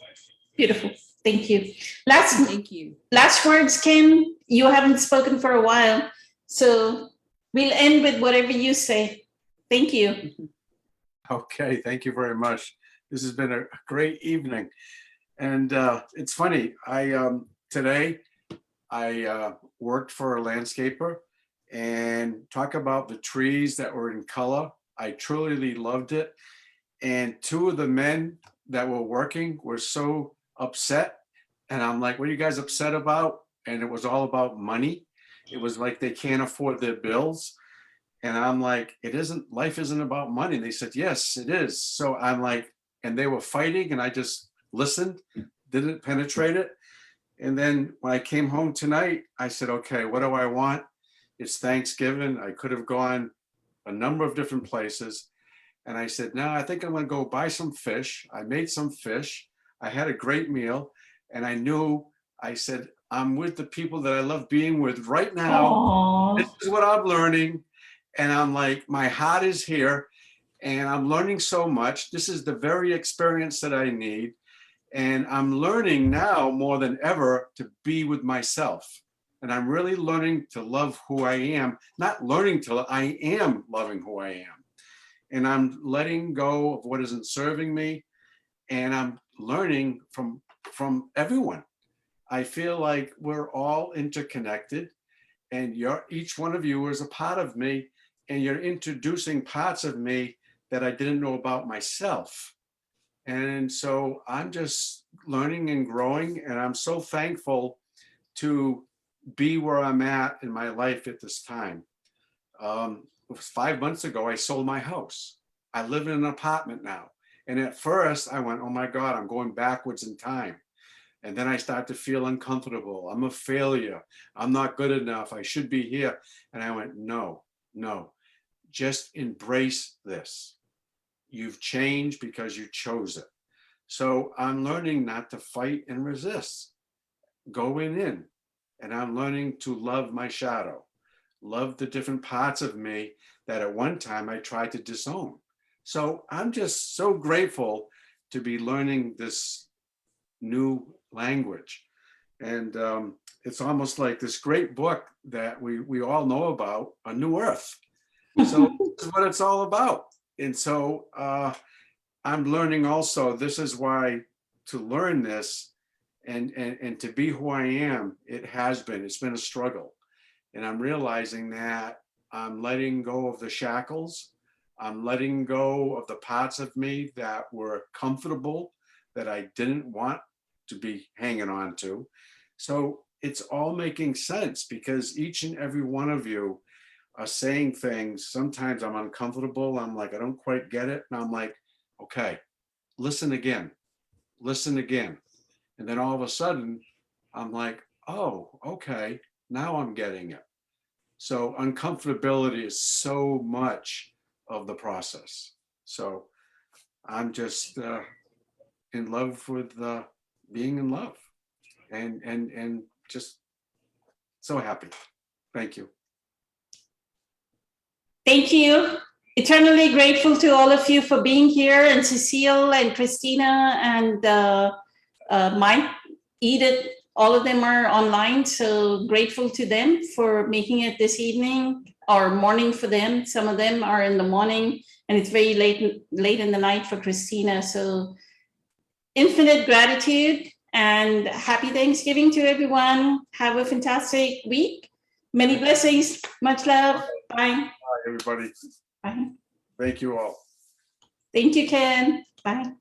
Beautiful. Thank you. Thank you. Last words, Ken. You haven't spoken for a while, so we'll end with whatever you say. Thank you. Okay, thank you very much. This has been a great evening. And it's funny, today I worked for a landscaper, and talk about the trees that were in color. I truly loved it. And two of the men that were working were so upset. And I'm like, what are you guys upset about? And it was all about money. It was like they can't afford their bills. And I'm like, life isn't about money. And they said, yes, it is. So I'm like, and they were fighting, and I just listened, didn't penetrate it. And then when I came home tonight, I said, okay, what do I want? It's Thanksgiving. I could have gone a number of different places. And I said, no, I think I'm going to go buy some fish. I made some fish. I had a great meal. And I said, I'm with the people that I love being with right now. Aww. This is what I'm learning. And I'm like, my heart is here and I'm learning so much. This is the very experience that I need. And I'm learning now more than ever to be with myself. And I'm really learning to love who I am, not learning to, I am loving who I am. And I'm letting go of what isn't serving me. And I'm learning from everyone. I feel like we're all interconnected, and each one of you is a part of me, and you're introducing parts of me that I didn't know about myself. And so I'm just learning and growing, and I'm so thankful to be where I'm at in my life at this time. It was 5 months ago, I sold my house. I live in an apartment now. And at first I went, oh my God, I'm going backwards in time. And then I start to feel uncomfortable. I'm a failure. I'm not good enough. I should be here. And I went, no, just embrace this. You've changed because you chose it. So I'm learning not to fight and resist, going in. And I'm learning to love my shadow, love the different parts of me that at one time I tried to disown. So I'm just so grateful to be learning this new language. And it's almost like this great book that we all know about, A New Earth. So this is what it's all about. And so I'm learning also, this is why to learn this and to be who I am, it's been a struggle. And I'm realizing that I'm letting go of the shackles. I'm letting go of the parts of me that were comfortable, that I didn't want to be hanging on to. So it's all making sense because each and every one of you are saying things. Sometimes I'm uncomfortable. I'm like, I don't quite get it. And I'm like, okay, listen again, listen again. And then all of a sudden I'm like, oh, okay, now I'm getting it. So uncomfortability is so much of the process. So I'm just in love with being in love and just so happy. Thank you. Thank you. Eternally grateful to all of you for being here, and Cecile and Christina and Mike, Edith, all of them are online. So grateful to them for making it this evening or morning for them. Some of them are in the morning and it's very late in the night for Christina. So infinite gratitude and happy Thanksgiving to everyone. Have a fantastic week. Many blessings. Much love. Bye. Bye, everybody. Bye. Thank you all. Thank you, Ken. Bye.